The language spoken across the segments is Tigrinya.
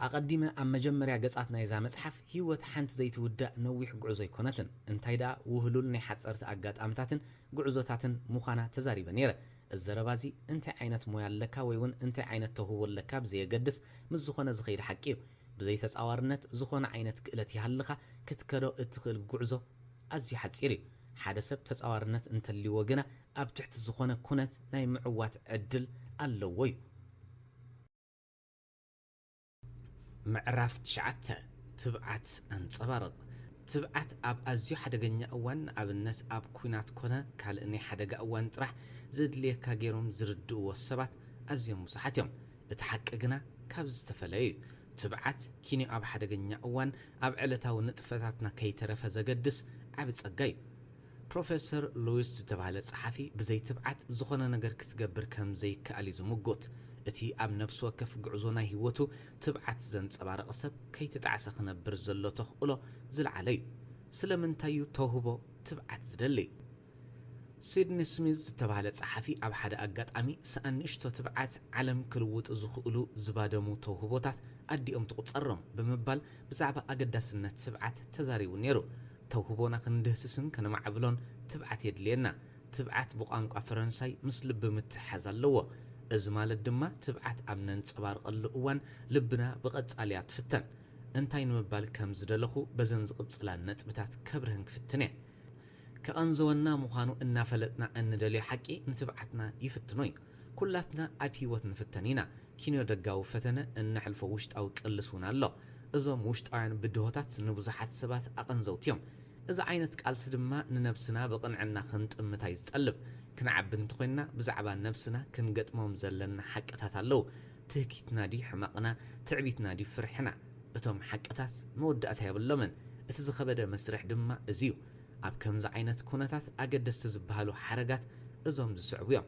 أقدم أما جمريا قصعتنا إذا مصحف هيوت حنت زي تودأ نويح قعزو يكونتن انتايدا وهلولني حتصرت أقات أمتاتن قعزوتاتن مخانا تزاري بنيرة الزربازي انت عينت مويا لكا ويون انت عينت تهو اللكا بزي قدس مزخونا زخير حكيو بزي تتصاورنت زخونا عينت كالتي هاللخا كتكرو اتخل قعزو أزي حتصيري حدا سب تتصاورنت انت اللي وقنا أب تحت زخونا كونت ناي معوات عدل اللووي معرف تشعت تبعت انصبارق تبعت اب ازيو حدغنيا اوان اب الناس اب كوينات كونه قال اني حدغ اوان طرح زد ليكا غيروم زردو وسبات ازيم مسحاتيم اتحققنا كابز تفلي تبعت كيني اب حدغنيا اوان اب علتاو نطفتاتنا كيترف زقدس اب صقاي بروفيسور لويس تبعله صحفي بزي تبعت زخونه نجر كتغبر كم زي كالي زمغوت اتي اب نفس وكف غعزونا هيوتو تبعت زنصبارق سب كيتطعس خنبر زلو تخقلو زلعلي سلمنتايو توهبو تبعت زدلي سيدني سميث تبعله صحفي اب حدا اغاطامي سانشتو تبعت عالم كلوت زخقلو زبادمو توهبوتات اديوم تقصرم بمبال بزعبا اقداسنت تبعت تزاريو نيرو توهبونا كندهسسن كنمعبلون تبعت يدلينا تبعت بقانقا فرنساي مسل بمتحاز اللو ازمال الدما تبعت امنن صبارق اللوان لبنا بقصاليات فتن انتاين مبال كم زدلخو بزنز قصلا نطبتات كبرهن كفتنه كانزونا مخانو ان فلتنا ان دلي حقي نتبعتنا يفتنوي كلاتنا ابيوت نفتنينا كينو دغاو فتنه ان حلفو وشت او قلسونا الله ازوم وشت عين بدهوتات نبزحات سبات اقنزوتيم اذا عينت قالس دما ننفسنا بقنعنا خنط امتاي زطلب كنعب انتخينا بزعبا نفسنا كنقطمهم زلنا حقتات اللو تهكيتنا دي حمقنا تعبيتنا دي فرحنا اتم حقتات مودأتها يبلمن اتزخبده مسرح دما ازيو اب كمز عينت كونتات اقدست زبهالو حرقات ازوم زسعويا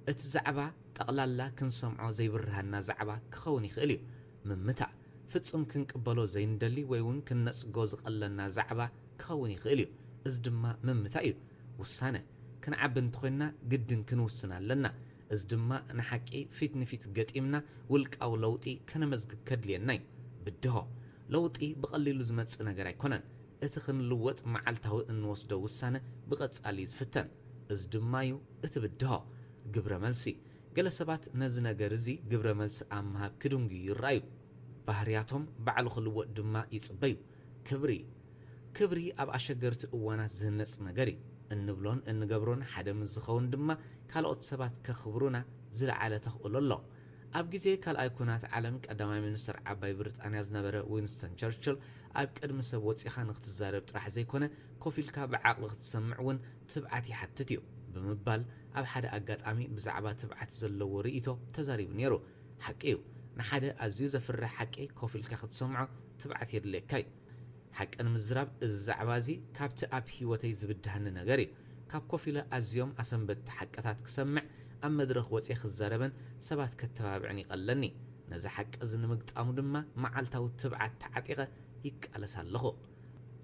اتزعبا تقلالا كنسمعو زي برهنا زعبا كخوني خليو من متى فتصم كنقبلو زي ندلي ويون كنصقو زقلنا زعبا كخوني خليو از دما من متى وسانه كنعب انتخينا قدن كنوسنا لنا از دما نحكي فيت نفيت قطيمنا ولك او لوطي كنمزق كدليناي بدهو لوطي بقليلو زمص نغير ايكونن اتخن لوط معالتاو انوسدو وسانه بقصالي زفتن از دمايو اتبدهو قبره ملسي قال سبات نز نغير زي قبره ملس امهاب كدونغي يرايو بحرياتهم بعلو خلوط دما يصبيو كبري اب اشغرت اوانات زنص نغري انبلون انغبرون حدا مزخون دما كالوت سبات كخبرونا زلعاله تخول الله اب غزي كال ايكونات عالم قداماي منستر عباي بريطانيا زنبره وينستون تشرشل اب قدم سب وصيخا نختزارب طرح زيكونه كوفيلكا بعقل تسمعون تبعتي حتتيو بمبال اب حدا اغاطامي بزعبا تبعت زلو ريتو تزاريب نيرو حقيو نحدا ازيو زفر حقي كوفيلكا تسمعو تبعت يدلكاي حق المزراب الزعبازي كابت اب هيوتي زبدهن نغري كاب كوفيلا ازيوم اسنبت حقتات كسمع ام مدرخ وصي خزاربن سبات كتابعني قلني نزا حق ازن مقطامو دما معالتاو تبعت تعطيقه يقلسالخو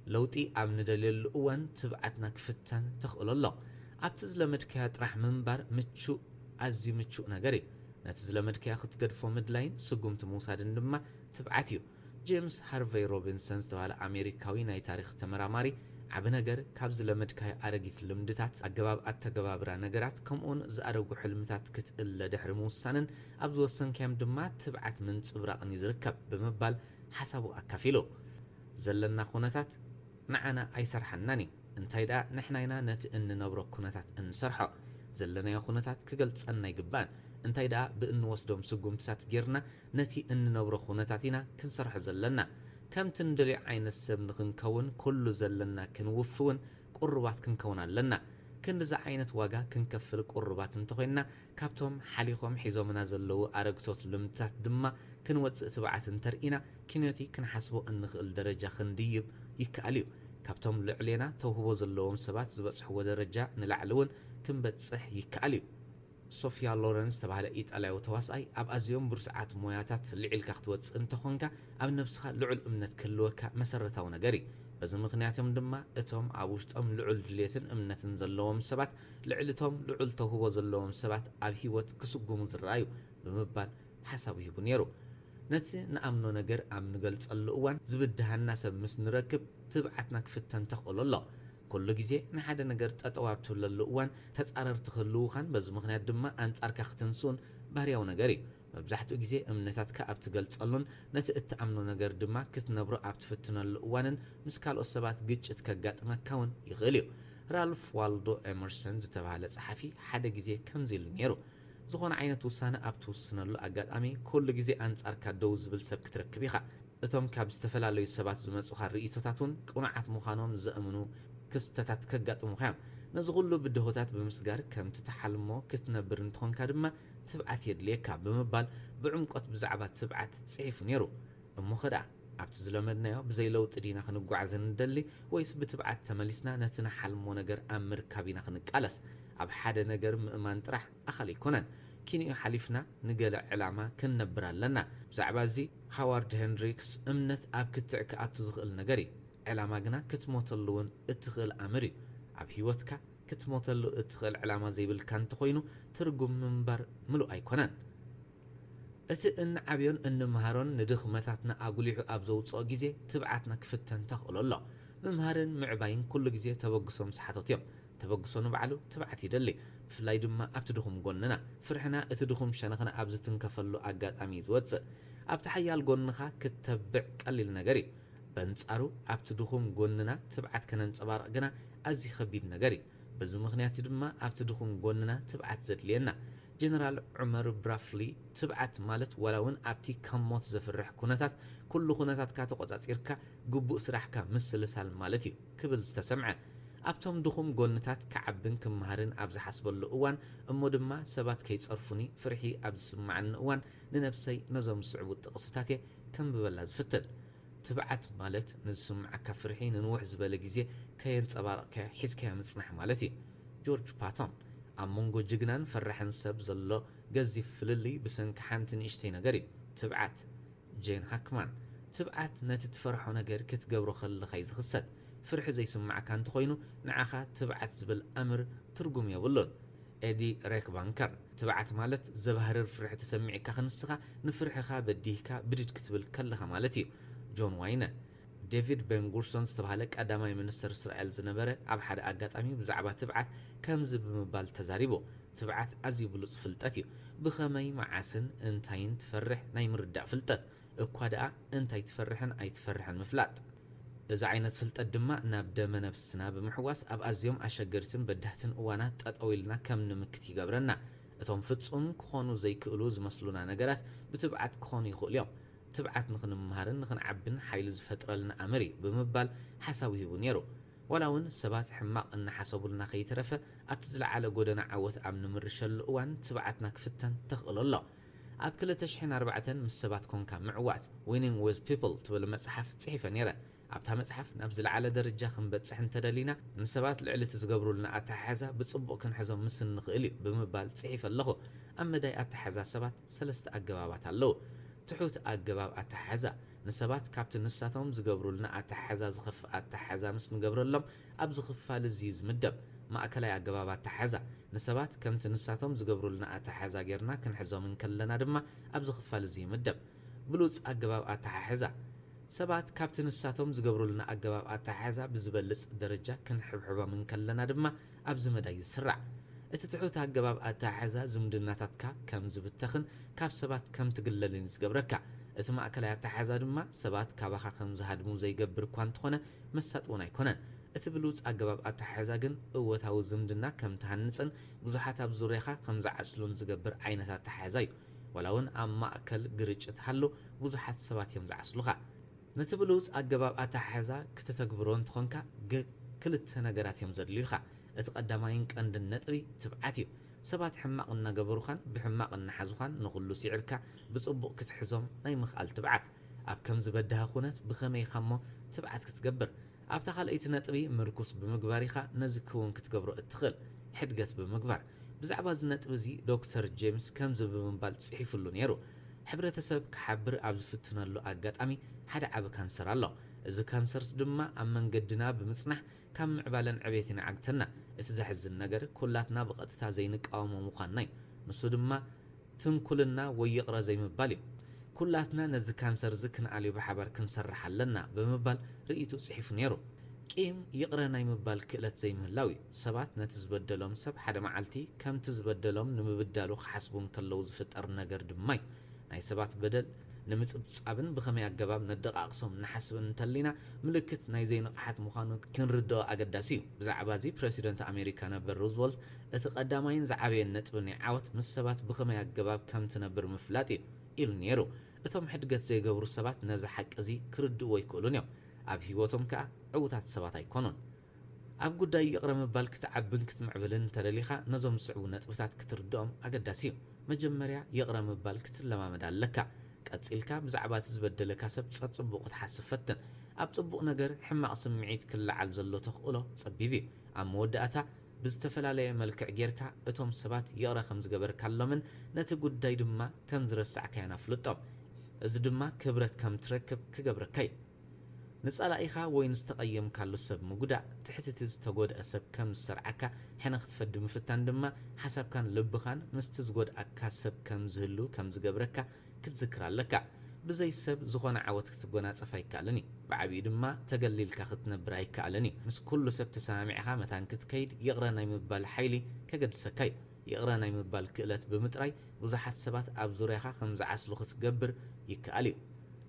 لوطي ام ندلل اوان تبعتنا كفتن تخول الله ابتزلمدكيا طرح منبر مچو ازي مچو نغري نتزلمدكيا ختقدفو مدلاين سقومت موسادن دما تبعتيو جيمس هارفي روبنسون تبع امريكاوي ناي تاريخ تمراماري عبنجر كابز لمدكاي ارغيت لمدتات اغباب اتغبابرا نغرات كمون زارغو حلمتات كتل دحر موسانن ابز وسن كام دما تبعت من صبراقني زركب بمبال حسابو اكافيلو زلنا خونتات معنا اي سرحناني انتايدا نحناينا نت ان نبرو كونتات انسرحو زلنا يخونتات كغلصنا يغبان انتايدا بان وسدوم سقومتات غيرنا نتي ان نبرو خونتاتينا كنسرح زلنا كم تندري عين السب نكون كل زلنا كنوفون قربات كنكون لنا كندز عينت واغا كنكفل قربات انتخينا كابتوم حليخوم حيزومنا زلو ارغتوت لمتات دما كنوص تبعت انترينا كنيتي كنحسبو ان خل درجه خنديب يكاليو كابتوم لعلينا توهبو زلوم سبات زبصحو درجه نلعلون كنبصح يكاليو صوفيا لورنس تبع ايطاليا وتواساي اب ازيوم برتعات موياتات لعيلكا ختوص انتخونكا اب نفسها لعل امنت كلوكا مسرتاو نغري بز مخنياتهم دما اتوم ابوشطم لعل دليتن امنتن زلوم سبات لعلتهم لعل توهبو زلوم سبات اب هيوت كسغوم زرايو بمبال حساب يبنيرو نتي نأمنو نجر أم نقلصلو أوان زبدهنا سب مس نركب تبعتنا كفتن تقول الله كل جزء نحد نجر تطوابت للو أوان تتقرر تخلو خان بز مخنات دما أنت أركا ختنسون بارياو نجري مبزحتو جزء أمنتاتك أبت قلصلون نتي تأمنو نجر دما كتنبرو أبت فتنا الأوانن مسكال أصبات جيتش تكجات مكون يغليو رالف والدو إمرسون زتبعال صحفي حدا جزء كم زيل نيرو زخون عينة وسانة أبتو السنة أمي كل جزء أنت أركا دوز بالسب كتركبيخا أتوم كاب استفلالو السبات زمت وخار رئيتاتون قناعات مخانون زأمنو كستتات كجات مخام نزغلو بدهوتات بمسجار كم تتحلمو كتنبر نتخون كادما تبعت يدليكا بمبال بعمقات بزعبات تبعت تصيف نيرو أمو خدا أبت زلمدنا بزيلو تدينا خنقو عزن ندلي ويس بتبعت تمليسنا نتنا حلمو نجر أمر كابينا خنقالس أب حدا نجر مأمان ترح أخلي كونن كيني حليفنا نقل علامة كنبرا لنا بزعبازي هاوارد هنريكس امنت أب كتعك أتزغل نجري علامة جنا كتموتلون اتغل أمري أب هيوتك كتموتلو اتغل علامة زي بالكان تخوينو ترقم منبر ملو أي كونن أتي إن عبيون إن مهارون ندخ مثاتنا أقوليحو أبزوت صو جزء تبعتنا كفتن تقول الله ممهارن معباين كل جزء تبقصهم صحتات يوم تبقصون بعلو تبعتي دلي فلاي دما أبتدخم قننا فرحنا أتدخم شنخنا أبزتن كفلو أقاد أميز واتس أبتحيال قنخا كتبع قليل نجري بنسأرو أبتدخم قننا تبعت كنن صبار قنا أزي خبيد نجري بزو مخنياتي دما أبتدخم قننا تبعت زت لينا جنرال عمر برافلي تبعت مالت ولون أبتي كموت زفرح كونتات كل كونتات كاتو قطعت إركا قبو سرحكا مثل سال مالتي كبل استسمع أبتم دخوم قونتات كعبن كمهارن أبز حسب الأوان أمو دما سبات كي تصرفوني فرحي أبز سمعن أوان لنفسي نظام صعود تقصتاتي كم ببلاز فتل تبعت مالت نسمع كفرحي ننوح زبالة جزي كي ينتصبار كحيز كي متصنح مالتي جورج باتون أمونغو جيجنان فرحن سب زلو جزي فللي بسنك حانتن اشتي نجري تبعت جين هاكمان تبعت نتتفرحو نجر كتقبرو خل خيز خسد فرح زي سمع كان تخوينو نعاخا تبعت زبل أمر ترقم يبلون إدي ريك بانكر تبعت مالت زبهر فرح تسمعي كخنسخا نفرحخا بديهكا بدد كتبل كلها مالتي جون واينا ديفيد بن غورسون استبهالك أدامي منستر إسرائيل زنبرة أب حدا أقاطعمي بزعبة تبعت كمز بمبال تزاريبو تبعت أزي بلوص فلتاتي بخمي معاسن انتاين تفرح ناي مردع فلتات اكوادا انتاي تفرحن أي تفرحن مفلات إذا عينت فلتات دماء نابدا منفسنا بمحواس أب أزيوم أشجرتن بدهتن أوانات تطويلنا كم نمكتي قبرنا اتهم فتسون كخونو زي كألوز مسلونا نقرات بتبعت كخونو يخول يوم تبعت نخن مهارن نخن عبن حيل زفترة لنا أمري بمبال حساويه بنيرو ولون سبات حماق أن حسابو لنا خيترفة أبتزل على قودنا عوث أمن مرشل وان تبعتنا كفتن تخل الله أب كل تشحين 4 مس سبات كون كان معوات winning with people تبل مسحف صحيفة نيرة أبتها مسحف نبزل على درجة خنبت سحن تدلينا من سبات العلة تزقبرو لنا أتحازا بتصبق كن حزو مسن نخيلي بمبال صحيفة اللغو أما داي أتحازا سبات 3 أقبابات اللو تحوت أجباب أتحزا نسبات كابتن نساتهم زقبروا لنا أتحزا زخف أتحزا مس نقبر لهم أبز خفا لزيز مدب ما أكل أجباب أتحزا نسبات كم تنساتهم زقبروا لنا أتحزا غيرنا كن حزو من كلنا دما أبز خفا لزيز مدب بلوز أجباب أتحزا سبات كابتن نساتهم زقبروا لنا أجباب أتحزا بزبلس درجة كن حبحبا من كلنا دما أبز مداي سرع اتتحوت أجباب أتحزا زمدناتك كم زبتخن كاب سبات كم تقللين زقبركا اتما أكل أتحزا دما سبات كابخا خمز هادمو زي قبر كوانت خونا مسات وناي كونن اتبلوز أجباب أتحزا جن قوتاو زمدنا كم تهنسن بزحات بزوريخا خمز عسلون زقبر عينة أتحزاي ولون أما أكل قريج اتحلو بزحات سبات يمز عسلوخا نتبلوز أجباب أتحزا كتتقبرون تخونكا كلت نقرات يمزد ليخا اتقدماينك عند النطري تبعتي سبات حماق النقبروخان بحماق النحزوخان نقولو سعركا بصبق كتحزم ناي مخال تبعت أب كم زبدها خونت بخمي خمو تبعت كتقبر أب تخال ايت نطري مركوس بمقباريخا نزكوون كتقبرو اتخل حدقت بمقبار بزعباز نطبزي دكتور جيمس كم زبمنبال تصحيفلو نيرو حبرتسب كحبر أبز فتنالو أقات أمي حدا عب كانسر الله إذا كانسر دما أمن قدنا بمصنح كم عبالن عبيتنا عقتنا اتزحز النجر كلاتنا بقتها زي نقاوم ومخاناي نسو دما تنكلنا ويقرا زي مبالي كلاتنا نز كانسر زكن علي بحبر كنسرح لنا بمبال رئيتو صحيف نيرو قيم يقرا ناي مبال كلت زي مهلاوي سبات نتزبدلهم سب حدا معلتي كم تزبدلهم نمبدالو حسبون كلو زفتر نجر دماي ناي سبات بدل نمصبصابن بخمي اجباب ندقاقسم نحسبن تلينا ملكت ناي زي نقحت مخانو كنردو اقداسي بزعبا زي بريزيدنت امريكا نبر روزولت اتقدامين زعابين نطبني عاوت مسبات بخمي اجباب كم تنبر مفلاتي إلو نيرو اتم حدقت زي قبر سبات نزا حق ازي كردو ويكولون يوم اب هيوتهم كا عوتات سبات ايكونون اب قدا يقرا مبال كتعبن كتمعبلن تدليخا نزوم سعو نطبتات كتردوم اقداسيو مجمريا يقرا مبال كتلما مدالكا قصيلكا بزعبات زبدلكا سب صبوق تحسب فتن اب صبوق نجر حماق سمعيت كلعل زلو تخقلو صبيبي ام موداتا بزتفلالي ملكع جيركا اتوم سبات يقرا خمز قبر كالومن نتي قداي دما كم زرسع كينا فلطم از دما كبرت كم تركب كقبركاي نسأل ايخا وين استقيم كالو سب مقدا تحتتي زتقود اسب كم سرعكا حين اختفد مفتان دما حسب كان لبخان مستزقود اكا سب كم زهلو كم زقبركا كتذكر لك بزي سب زخون عاوتك تقونا صفاي كالني بعبي دما تقليل كاختنا براي كالني مس كل سب تسامعها متان كتكيد يقرا ناي مبال حيلي كقد سكاي يقرا ناي مبال كلت بمتراي بزحات سبات اب زوريخا خمز عسلو ختقبر يكاليو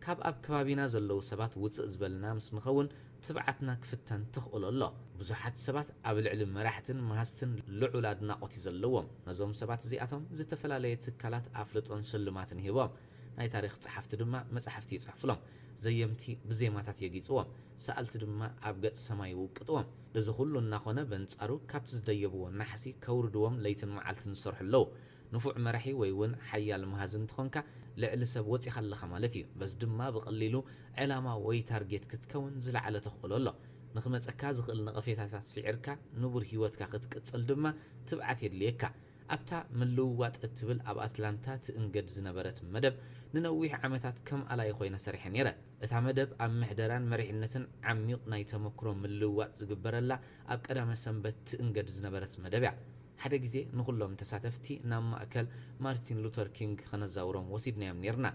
كاب اب كبابينا زلو سبات وصق زبلنا مس نخون تبعتنا كفتن تخقل الله بزحات سبات اب العلم مراحتن مهستن لعولاد ناقوتي زلوهم نزوم سبات زياتهم زتفلاليه تكالات افلطون سلماتن هيبام ناي تاريخ صحفت دما مصحفتي يصحفلهم زيمتي بزيماتات يقيصوم سالت دما اب قص سماي وقطوم اذ كله ناخونه بنصارو كابت زديبو نحسي كوردوم ليتن معلتن سرح لو نفوع مرحي ويون حيال مهازن تخونكا لعل سب وصي خلخ مالتي بس دما بقليلو علامه وي تارجت كتكون زلعله تخقل الله نخمصكا زخل نقفيتات سعركا نبر هيوتكا كتقصل دما تبعت يدليكا ابتا ملوات اتبل اب اتلانتا تنقد زنبرت مدب ننويح عمتات كم على يخوينا سريح نيرا اتا مدب ام محدران مريحنتن عميق ناي تمكرو ملوات زقبرلا اب قدام سنبت تنقد زنبرت مدبع حدا غزي نخلهم تساتفتي نام ماكل مارتين لوثر كينغ خنزاورم وسيدنا يمنيرنا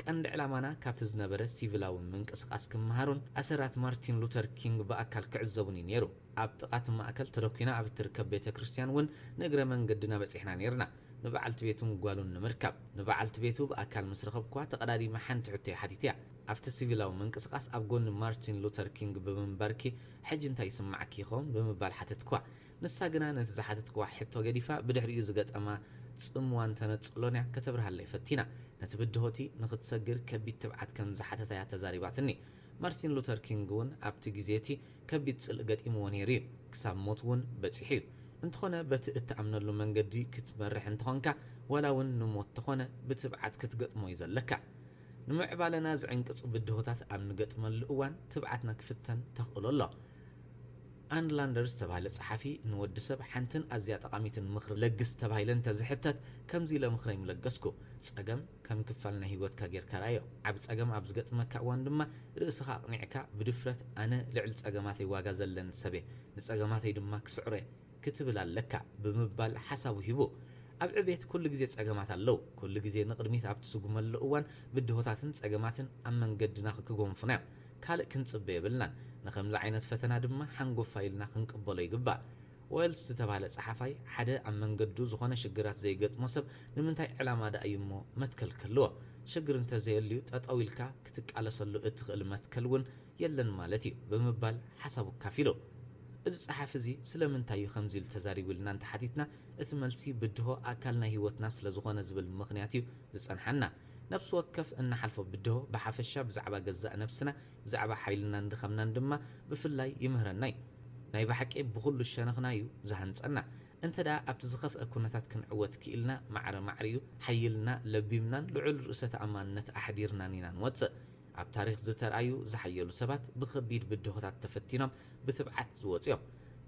قند علامانا كابت زنبره سيفلاو منقسقاس كمهارون اسرات مارتين لوثر كينغ باكل كعزبوني نيرو اب طقات ماكل تركينا اب تركب بيت كريستيان ون نغره منقدنا بصيحنا نيرنا نبعلت بيتون قالون نمركب نبعلت بيتو باكل مسرخب كوا تقدادي ما حنت عتي حديتيا افت سيفلاو منقسقاس اب غون مارتين لوثر كينغ بمنبركي حج انت يسمعكي خون بمبال حتتكوا نساغنا نتزحتت كوا حتو غديفا بدحري زغطما صموان تنصلونيا كتبرها لي فتينا نتبدهوتي نختسجر كبيت تبعت كم زحتتا يا تزاريباتني مارتين لوثر كينغون ابت غزيتي كبيت صل غطيمون يري كساب موتون بصحي انتخونه بتامنلو منغدي كتمرح انتخونكا ولاون نموت تخونه بتبعت كتغطمو يزلكا نمعبالنا زعنقص بدهوتات ام نغطمل اوان تبعتنا كفتن تخقل الله أن لاندرز تبعيل صحفي نود سب حنتن أزيا تقاميتن مخر لقس تبعيلن تزحتت كم زي لمخري ملقسكو صقم كم كفالنا هيوت كاغير كرايو عبد صقم عبد زقط مكاوان دما رأسها قنعكا بدفرت أنا لعل صقماتي واغا زلن سبي نصقماتي دما كسعري كتب لالكا بمبال حساب هيبو اب عبيت كل غزي صقمات الله كل غزي نقدميت اب تسغمل اوان بدهوتاتن صقماتن امن قدنا كغونفنا كال كنصبي يبلنا نخمز عينت فتنا دما حنقو فايلنا خنقبلو يغبا ويلز تبعله صحفاي حدا ام منقدو زخونه شجرات زي قطمو سب نمنتاي علامه دا ايمو متكلكلو شجر انت زيليو تطاويلكا كتقالسلو اتخل متكلون يلن مالتي بمبال حسابو كافيلو እዚ صحف እዚ ስለምንታይ ከምዚል ተዛሪብልና እንተ ሓቲትና እቲ መልሲ ብድሆ አካልና ህይወትና ስለዝኾነ ዝብል ምኽንያት እዩ ዝጸንሐና ነፍስ ወከፍ እናሐልፎ ብድሆ በሐፈሻ ብዛዕባ ገዛእ ነፍስና ብዛዕባ ሓይልና እንድኸምና ድማ ብፍላይ ይምህረናይ ናይ ባሕቂ ብኩሉ ሸነኽና እዩ ዝሃንጸና እንተዳ ኣብቲ ዝኸፍአ ኩነታት ክንዕወት ክኢልና ማዕረ ማዕርዩ ሓይልና ለቢምናን ልዑል ርእሰ ተኣማንነት ኣሕዲርናን ኢና ንወፅእ ኣብ ታሪኽ ዝተርኣዩ ዝሓየሉ ሰባት ብኸቢድ ብድሆታት ተፈቲኖም ብትብዓት ዝወፅዮም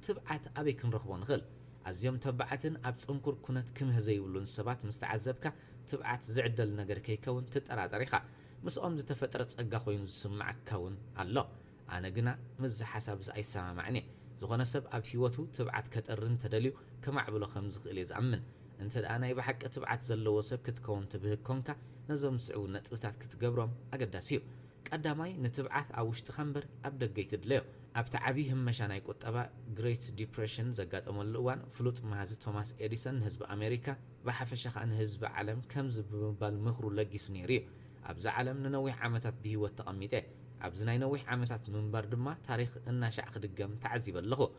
ትብዓት ኣበይ ክንረኽቦ ንኽእል ኣዝዮም ተባዓትን ኣብ ፅንኩር ኩነት ክምህ ዘይብሉን ሰባት ምስ ተዓዘብካ ትብዓት ዝዕደል ነገር ከይከውን ትጠራጠሪኻ ምስኦም ዝተፈጠረ ፀጋ ኮይኑ ዝስማዓካ እውን ኣሎ ኣነ ግና ምዝ ሓሳብ ዝኣይሰማማዕኒ ዝኾነ ሰብ ኣብ ህይወቱ ትብዓት ከጠርን ተደልዩ ከማዕብሎ ከም ዝኽእል እየ ዝኣምን እንተ ደኣ ናይ ብሓቂ ትብዓት ዘለዎ ሰብ ክትከውን ትብህግ ኮንካ نزوم سعو نطبتات كتقبرهم أقداسيو قداماي نتبعات أوشت خنبر أبدأ جيتدليو أبتا عبيهم مشان يقول أبا Great Depression زقات أمولوان فلوت مهازي توماس إديسون هزب أمريكا بحفشخ أن هزب عالم كمز بالمخرو لقي سنيريو أبز عالم ننوي عامتات به والتقميته أبزناي نوي عامتات من بردما تاريخ الناشع خدقم تعذيب اللغو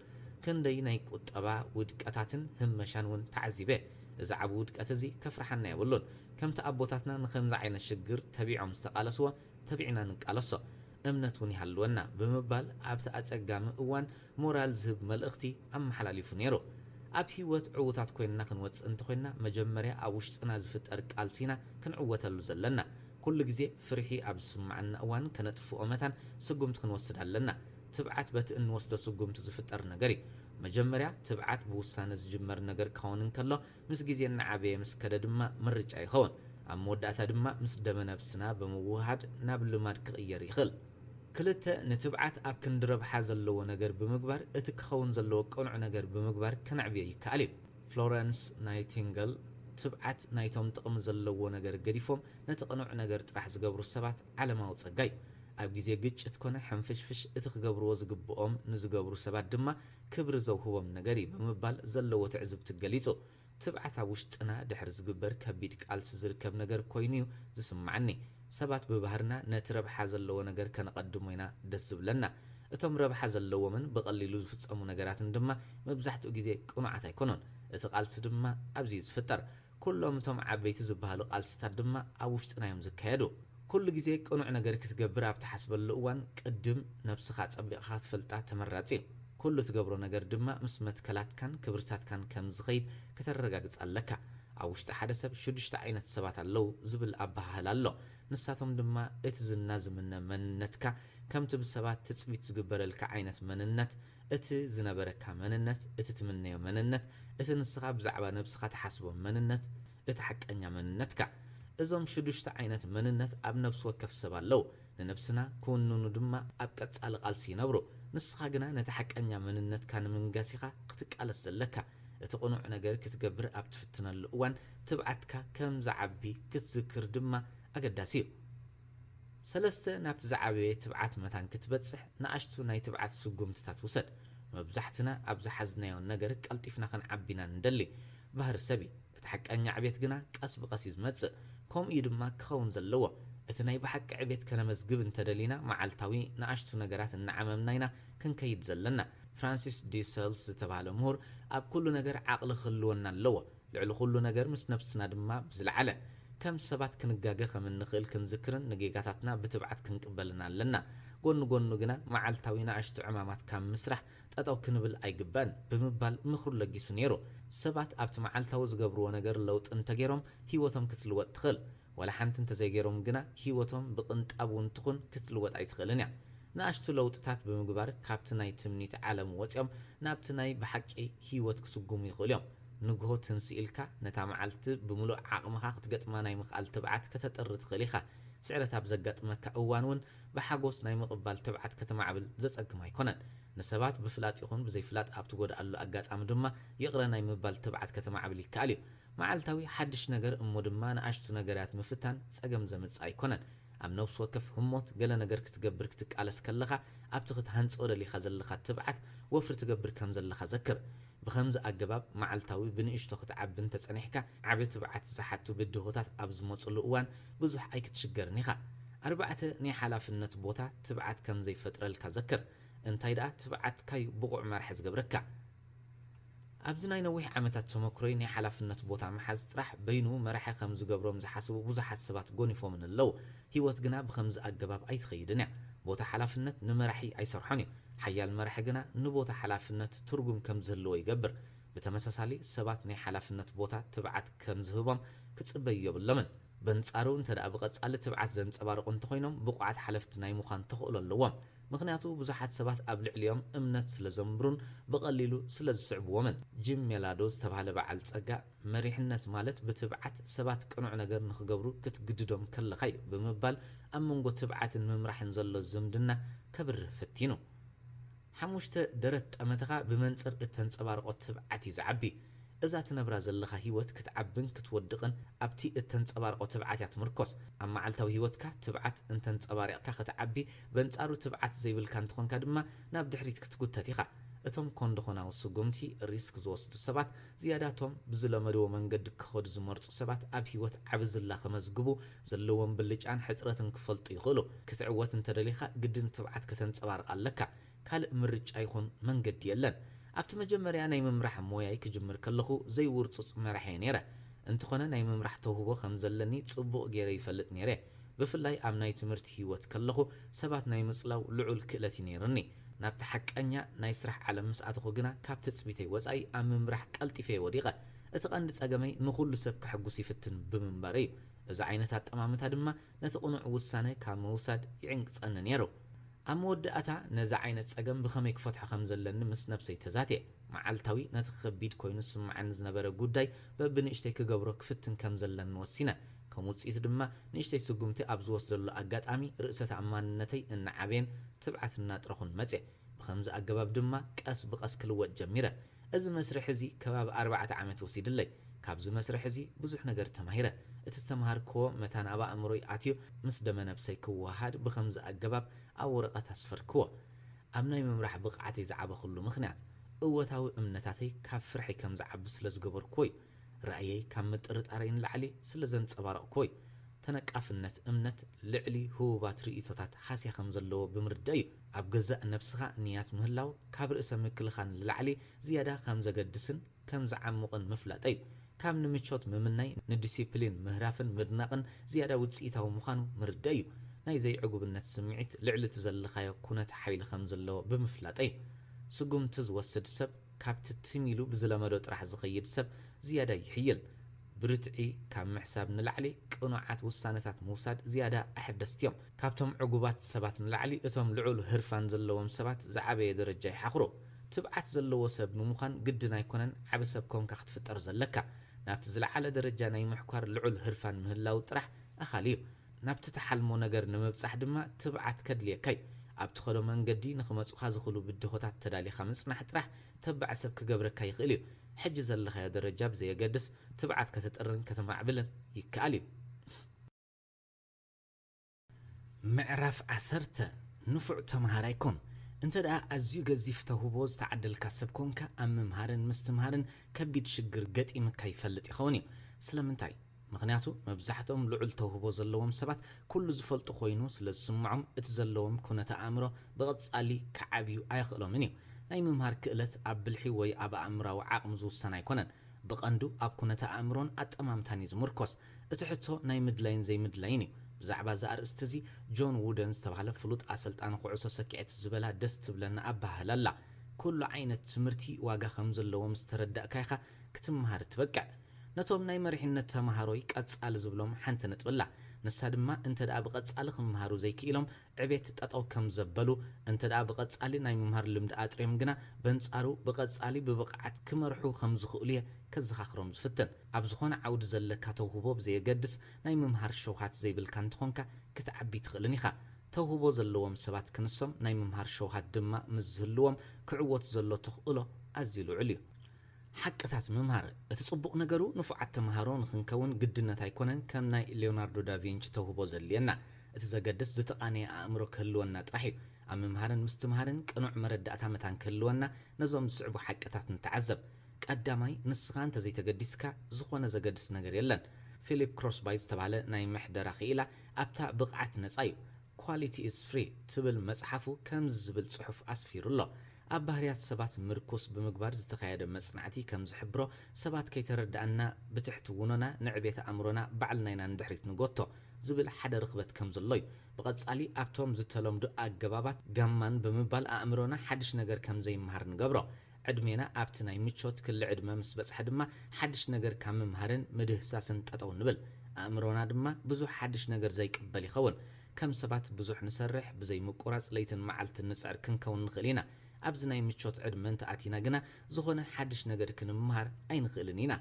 كندي نايك أبا ودكاتاتن هم مشانون تعذيبه إذا عبود كاتزي كفرحنا يقولون كم تأبوتاتنا نخمز عين الشجر تبيعهم استقالسوا تبعنا نقالسوا أمنتوني هالونا بمبال أبتا أتقام أوان مورال زب ملأختي أم حلاليفو نيرو أب هيوت عوتات كويننا كنواتس انتخوينا مجمريا أوشتنا زفت أرك ألسينا كن عوتا اللوزلنا كل جزي فرحي أب سمعنا أوان كانت فؤمتان سقومت كنوصد لنا تبعت بت إن وصد سقومت زفت أرنقري مجمريا تبعت بوسان زجمر نقر كون كله مس جزي النعابي مس كده دما مرج أي خون أم وداتا دما مس دمنا بسنا بموهاد نابل ماد كغير يخل كلتا نتبعت أب كندرب حازلو نقر بمقبر اتكخون زلو قنع نقر بمقبر كنعبيه يكالي فلورنس نايتنجل تبعت نايتوم تقم زلو نقر قريفهم نتقنع نقر تراح زقبرو السبات على ما وصقاي أب جزي قيتش اتكون حنفش اتخقبرو وزقبوهم نزقبرو السبات دما كبر زو هو من نقري بمبال زلو تعزب تقليسو تبعت وشتنا دحر زقبر كبيدك آلس زركب نقر كوينيو زسمعني سبات ببهرنا نترب حازلو نقر كنقدموينا دسب لنا اتم رب حازلو من بقليلو زفتصمو نقرات دما مبزحتو جزي قنعات يكونون اتقالس دما أبزيز فتر كلهم تم عبيت زبهالو قالستار دما أوشتنا يوم زكايدو كل جزي قنع نقر كتقبر بتحسب اللقوان قدم نفسخات أبيقات فلتا تمراتي كل تقبرو نقر دما مسمت كلات كان كبرتات كان كمزغيد كترقاقت ألكا أوشت حدثب شدشت عينة سبات اللو زبل أبها هلالو نساتهم دما اتزنا زمنا مننتك كم تبسبات تثبيت زقبر لك عينة مننت اتزنبرك مننت اتتمنيو مننت اتنسخا بزعبا نبسخا تحسبو مننت اتحق انيا مننتك ازوم شدوشت عينة مننت اب نفس وكف سبا لو لنفسنا كونونو دما اب كتسال قالسي نبرو نسخا قنا نتحق انيا مننت كان من قاسيخا قتك على السلكا اتقنع نقر كتقبر اب تفتنا الأوان تبعتك كم زعبي كتذكر دما أقداسيو سلسته نابت زعبي تبعت متان كتبتصح ناشتو ناي تبعت سقوم تتوسد مبزحتنا أبزحزنا يون نقر قلطيفنا خن عبينا ندلي بهر سبي اتحق أنيا عبيت قنا قاس بقاسيز متس كوم إيدما كخون زلوه اتناي بحق عبيت كان مزقب انتدلينا معالتاوي ناشتو نقرات النعم منينا كن كيد زلنا فرانسيس دي سيلز تبعلو مهور أب كل نقر عقل خلونا اللوه لعلو كل نقر مس نفسنا دما بزلعله كم سبات كنقاقا من نخيل كنذكرن نقيقاتنا بتبعت كنقبلنا لنا قونو قنا معالتاوينا اشتو عمامات كام مسرح تاتاو كنبل اي قبان بمبال مخرو لقيسو نيرو سبات ابت معالتاو زقبرو نقر لوط انتقيرهم هيوتهم كتلوات تخل ولا حانت انت زيقيرهم قنا هيوتهم بقنت ابون تخون كتلوات اي تخلنيا ناشتو لوطتات بمقبار كابتناي تمنيت عالم واتيوم نابتناي بحقي هيوت كسقوم يخوليوم نقهو تنسئلكا نتا معلت بملو عقمخا ختقطما ناي مخال تبعت كتطرت خليخا سعرتها بزقطمك اوانون بحاغوس ناي مقبال تبعت كتمعبل زصقما يكونن نسبات بفلات يخون بزي فلات ابت غودالو اغاطام دما يقرا ناي مبال تبعت كتمعبل يكاليو معلتاوي حدش نجر امو دما ناشتو نجرات مفتان صقم زمص ايكونن ام نفس وكف هموت قال نجر كتقبر كتقالس كلخا ابتخت هانص ودلي خزلخا تبعت وفر تقبر كم زلخا ذكر بخمز أجباب معلتاوي بنيشتو ختعبن تصنيحك عبيت بعت زحتو بدهوتات أبز مصلو أوان بزح أي كتشجر نيخا أربعة ني حلافنة بوتا تبعت كم زي فترة الكذكر انتايدا تبعت كاي بقع مرحز قبركا أبزنا ينويح عمتات تمكري ني حلافنة بوتا محز ترح بينو مرحة خمز قبرهم زحسبو بزحات سبات قوني فو من اللو هيوت قنا بخمز أجباب أي تخيدنيا بوتا حلافنة نمرحي أي سرحاني حيال مرحقنا نبوتا حلافنة ترجم كم زهلو يقبر بتمساسالي سبات ني حلافنة بوتا تبعت كم زهبهم كتصبيو باللمن بنصارو انت دا بقصال تبعت زنصبارق انت خوينم بقعت حلفت ناي مخان تخول اللوام مخنياتو بزحات سبات ابلع اليوم امنت سلازمبرون بقليلو سلازصعبو ومن جيم ميلادوز تبعله بعل صقا مريحنت مالت بتبعت سبات قنع نجر نخغبرو كتقددوم كلخاي بمبال امنغو تبعت الممرحن زلو الزمدنا كبر فتينو حموشت درت أمتها بمنصر التنصبارقو تبعتي زعبي እዛ ትነብራ ዘለኻ ህይወት ክትዓብን ክትወድቕን ኣብቲ እተንጸባርቆ ትብዓት ትምርኮስ ኣብ መዓልታዊ ህይወትካ ትብዓት እንተንጸባሪቕካ ክትዓቢ በንጻሩ ትብዓት ዘይብልካ እንትኾንካ ድማ ናብ ድሕሪት ክትጉተት ኢኻ እቶም ኮንዶኾናዊ ስጉምቲ ሪስክ ዝወስዱ ሰባት ዝያዳቶም ብዝለመድዎ መንገዲ ክኸዱ ዝመርጹ ሰባት ኣብ ህይወት ዓብዝላ ከመዝግቡ ዘለዎም ብልጫን ሕጽረትን ክፈልጡ ይኽእሉ ክትዕወት እንተደሊኻ ግድን ትብዓት ከተንጸባርቕ ኣለካ ካልእ ምርጫ ይኹን መንገዲ የለን ኣብቲ መጀመርያ ናይ ምምራሕ ሞያይ ክጅምር ከለኹ ዘይውርጹጽ መራሕየ ነይረ እንተኾነ ናይ ምምራሕ ተውህቦ ከም ዘለኒ ጽቡቕ ገይረ ይፈልጥ ነይረ ብፍላይ ኣብ ናይ ትምህርቲ ህይወት ከለኹ ሰባት ናይ ምጽላው ልዑል ክእለት ነይርኒ ናብቲ ሓቀኛ ናይ ስራሕ ዓለም ምስኣተኹ ግና ካብ ትጽቢተይ ወጻኢ ኣብ ምምራሕ ቀልጢፈ ወዲቐ እቲ ቀንዲ ጸገመይ ንኹሉ ሰብ ክሕጉስ ይፍትን ብምንባር እዩ እዚ ዓይነት ኣጠማምታ ድማ ነቲ ቕኑዕ ውሳነ ካብ ምውሳድ ይዕንቅጸኒ ነይሩ ኣብ መወዳእታ ነዚ ዓይነት ጸገም ብኸመይ ክፈትሖ ከም ዘለኒ ምስ ነብሰይ ተዛትየ መዓልታዊ ነቲ ከቢድ ኮይኑ ስምዓኒ ዝነበረ ጉዳይ በብንእሽተይ ክገብሮ ክፍትን ከም ዘለኒ ወሲነ ከም ውጽኢት ድማ ንእሽተይ ስጉምቲ ኣብ ዝወስደሉ ኣጋጣሚ ርእሰ ተኣማንነተይ እናዓበየን ትብዓት እናጥረኹን መጽ ብኸምዚ ኣገባብ ድማ ቀስ ብቐስ ክልወጥ ጀሚረ እዚ መስርሕ እዚ ከባቢ 4 ዓመት ወሲድለይ ካብዚ መስርሕ እዚ ብዙሕ ነገር ተማሂረ እቲ ዝተምሃርክዎ መታ ናብ ኣእምሮይ ኣትዩ ምስ ደመነብሰይ ክወሃድ ብኸምዚ ኣገባብ ኣብ ወረቐት ኣስፈርክዎ ኣብ ናይ ምምራሕ ብቕዓተይ ዝዓበኽሉ ምኽንያት እወታዊ እምነታተይ ካብ ፍርሒ ከም ዝዓቢ ስለ ዝገበርክዎ እዩ رأيي كم مترطارين لعلي سلزن صبارق كوي تنقافنت امنت لعلي هو باتري توتات حاسيا خمزلو بمرداي اب جزاء نفسها نيات مهلاو كابر اسم كلخان لعلي زياده خمزه قدسن كم زعمقن مفلطي كم نمچوت ممناي نديسيبلين مهرافن مدنقن زياده وصيتاو مخانو مرداي ناي زي عقوبنت سمعيت لعل تزلخايو كونت حيل خمزلو بمفلطي سقوم تزوسد سب كابت تميلو بزلمدو طرح زخيد سب زياده يحيل برتعي كم حساب نلعلي قناعات وسانتات موساد زياده احدستيوم كابتم عقوبات سبات نلعلي اتم لعول هرفان زلوم سبات زعبه درجه يحخرو تبعت زلو سب نمخان قدنا يكونن عبسب كونك خطفطر زلكا نابت زلعله درجه ناي محكار لعول هرفان مهلاو طرح اخاليو نابت تحلمو ነገር ንምብጻሕ ድማ تبعت كدليكاي ኣብ ትኸዶ መንገዲ ንኽመጽኻ ዝኽሉ ብድሆታት ተዳሊኻ ምጽናሕ ጥራሕ ተባዕ ሰብ ክገብረካ ይኽእል እዩ ሕጂ ዘለኻዮ ደረጃ ብዘየገድስ ትብዓት ከተጠርን ከተማዕብልን ይከኣል እዩ ምዕራፍ 10 ንፉዕ ተምሃራይ ኮን እንተ ደኣ ኣዝዩ ገዚፍ ተውህቦ ዝተዓደልካ ሰብ ኮንካ ኣብ ምምሃርን ምስትምሃርን ከቢድ ሽግር ገጢምካ ይፈልጥ ይኸውን እዩ ስለምንታይ ምክንያቱ መብዛሕትኦም ልዑል ተውህቦ ዘለዎም ሰባት ኩሉ ዝፈልጡ ኮይኑ ስለ ዝስምዖም እቲ ዘለዎም ኩነታ ኣእምሮ ብቐጻሊ ከዓብዩ ኣይኽእሎምን እዩ ናይ ምምሃር ክእለት ኣብ ብልሒ ወይ ኣብ ኣእምራዊ ዓቕሚ ዝውሰን ኣይኮነን ብቐንዱ ኣብ ኩነታ ኣእምሮን ኣጠማምታን ዝምርኮስ እቲ ሕቶ ናይ ምድላይን ዘይምድላይን እዩ ብዛዕባ ዘኣርእስቲ እዚ ጆን ውደን ዝተባህለ ፍሉጥ ኣሰልጣኒ ኩዕሶ ሰኪዔት ዝበላ ደስ ትብለና ኣባህላ ኣላ ኩሉ ዓይነት ትምህርቲ ዋጋ ከም ዘለዎም ዝተረዳእካ ኢኻ ክትምሃር ትበቅዕ ነቶም ናይ መሪሕነት ተማሃሮይ ቀጻሊ ዝብሎም ሓንቲ ነጥብላ ንሳ ድማ እንተ ደኣ ብቐጻሊ ክምሃሩ ዘይክኢሎም ዕቤት ጠጠው ከም ዘበሉ እንተ ደኣ ብቐጻሊ ናይ ምምሃር ልምዲ ኣጥርዮም ግና በንጻሩ ብቐጻሊ ብብቕዓት ክመርሑ ከም ዝኽእሉ እየ ከዘኻኽሮም ዝፍትን ኣብ ዝኾነ ዓውዲ ዘለካ ተውህቦ ብዘየገድስ ናይ ምምሃር ሸውሃት ዘይብልካ እንትኾንካ ክትዓቢ ትኽእልን ኢኻ ተውህቦ ዘለዎም ሰባት ክንሶም ናይ ምምሃር ሸውሃት ድማ ምስ ዝህልዎም ክዕወት ዘሎ ተኽእሎ ኣዝዩ ልዑል እዩ حقታት ምምሃር እቲ ጽቡቕ ነገሩ ንፉዓት ተምሃሮ ንኽንከውን ግድነት ኣይኮነን ከም ናይ ሊዮናርዶ ዳቪንቺ ተውህቦ ዘልየና እቲ ዘገድስ ዝተቓነየ ኣእምሮ ክህልወና ጥራሕ እዩ ኣብ ምምሃርን ምስትምሃርን ቅኑዕ መረዳእታ መታን ክህልወና ነዞም ዝስዕቡ ሓቅታት ንተዓዘብ ቀዳማይ ንስኻ እንተዘይተገዲስካ ዝኾነ ዘገድስ ነገር የለን ፊሊፕ ክሮስባይ ዝተባህለ ናይ ምሕደራ ኽኢላ ኣብታ ብቕዓት ነፃ እዩ ኳሊቲ ኢዝ ፍሪ ትብል መጽሓፉ ከም ዝብል ጽሑፍ ኣስፊሩሎ ኣብ ባህርያት ሰባት ምርኩስ ብምግባር ዝተኻየደ መጽናዕቲ ከም ዝሕብሮ ሰባት ከይተረዳእና ብትሕቲ ውኖና ንዕቤት ኣእምሮና ባዕልናይና ንድሕሪት ንጎቶ ዝብል ሓደ ርኽበት ከም ዘሎ እዩ ብቐጻሊ ኣብቶም ዝተለምዱ ኣገባባት ጋማን ብምባል ኣእምሮና ሓድሽ ነገር ከም ዘይምሃር ንገብሮ ዕድሜና ኣብቲ ናይ ምቾት ክሊ ዕድመ ምስ በጽሐ ድማ ሓድሽ ነገር ካብ ምምሃርን ምድህሳስን ጠጠው ንብል ኣእምሮና ድማ ብዙሕ ሓድሽ ነገር ዘይቅበል ይኸውን ከም ሰባት ብዙሕ ንሰርሕ ብዘይ ምቁራጽ ለይትን መዓልትን ንጽዕር ክንከውን ንኽእል ኢና ኣብዚ ናይ ምቾት ዕድመ እንተኣቲና ግና ዝኾነ ሓድሽ ነገር ክንምሃር ኣይንኽእልን ኢና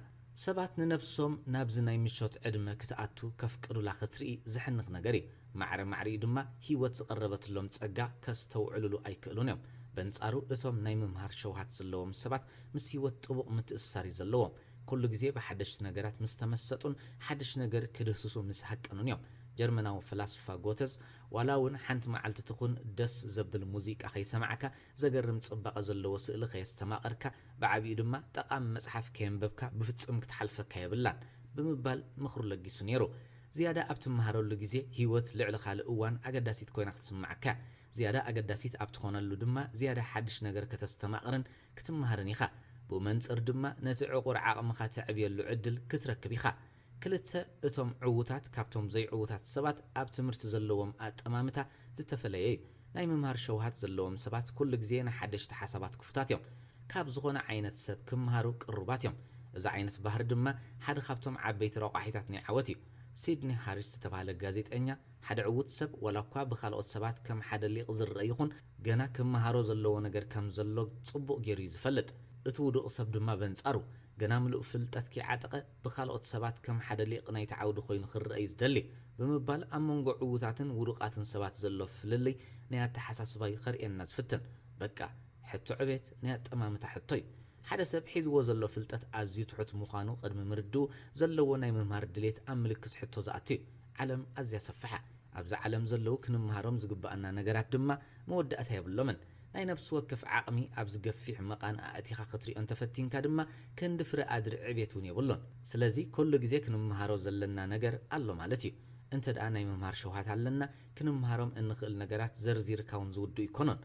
ሰባት ንነፍሶም ናብዚ ናይ ምቾት ዕድመ ክትኣቱ ከፍቅዱላ ክትርኢ ዝሕንኽ ነገር እዩ ማዕረ ማዕሪኡ ድማ ህይወት ዝቐረበትሎም ጸጋ ከስተውዕልሉ ኣይክእሉን እዮም በንጻሩ እቶም ናይ ምምሃር ሸውሃት ዘለዎም ሰባት ምስ ህይወት ጥቡቕ ምትእስሳር ዘለዎም كل جزء بحدش نجارات مستمسطون حدش نجار كدهسوسو مسحقنون يوم جرمناو فلاسفة غوتز ولاون حنت معلت تكون دس زبل موزيك أخي سمعك زجرم تصبق زلو وسئل خيستماقرك بعبي دما تقام مصحف كينببك بفتصم كتحلفك يبلان بمبال مخر لجيسو نيرو زيادة أبت مهارو لجزء هيوت لعل خال أوان أقداسيت كوين تسمعك زيادة أقداسيت أبت خون اللودما زيادة حدش نجار كتستماقرن كتمهارني خا بومنصر دما نتي عقور عقمخا تعبي اللعدل كتركب يخا كلتا اتم عوتات كابتم زي عوتات سبات اب تمرت زلوم اطمامتا زتفليي ناي ممهار شوهات زلوم سبات كل غزينا حدش تحسبات كفتات يوم كاب زغونا عينت سب كمهارو قربات يوم اذا عينت بحر دما حد خابتم عبيت رقاحيتات نعوتي سيدني هاريس تتباله غازيتانيا حد عوت سب ولا كوا بخالوت سبات كم حد اللي قزر يخون غنا كمهارو زلو نجر كم زلو صبو غير يزفلط اتودو قصب دما بنصارو جناملو فلتاتكي عتقه بخالوت سبات كم حدا ليق ناي تعاود خوين خرئي زدلي بمبال امونغو عوتاتن ورقاتن سبات زلو فللي نيا تحساسباي خرئنا زفتن بقى حتو عبيت نيا تمامتا حتوي حدا سب حيزو زلو فلتات ازيو تحت مخانو قدم مردو زلو ناي ممهار دليت املكت حتو زاتي علم ازيا سفحه ابز علم زلو كنمهارم زغبانا نغرات دما مودأتا يبلومن ناي نفس وكف عقمي أبز قفيح مقان أتيخا خطري أنت فتين كادما كندفر أدر عبيتون يبولون سلازي كل جزيك نمهارو زلنا نجر الله مالتي انت دعنا يمهار شوهات علنا كنمهارم إنخل نجرات زرزير كون زودو يكونون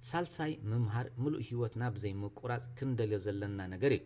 سالساي ممهار ملو هيوتنا بزي مقورات كندل يزلنا نجري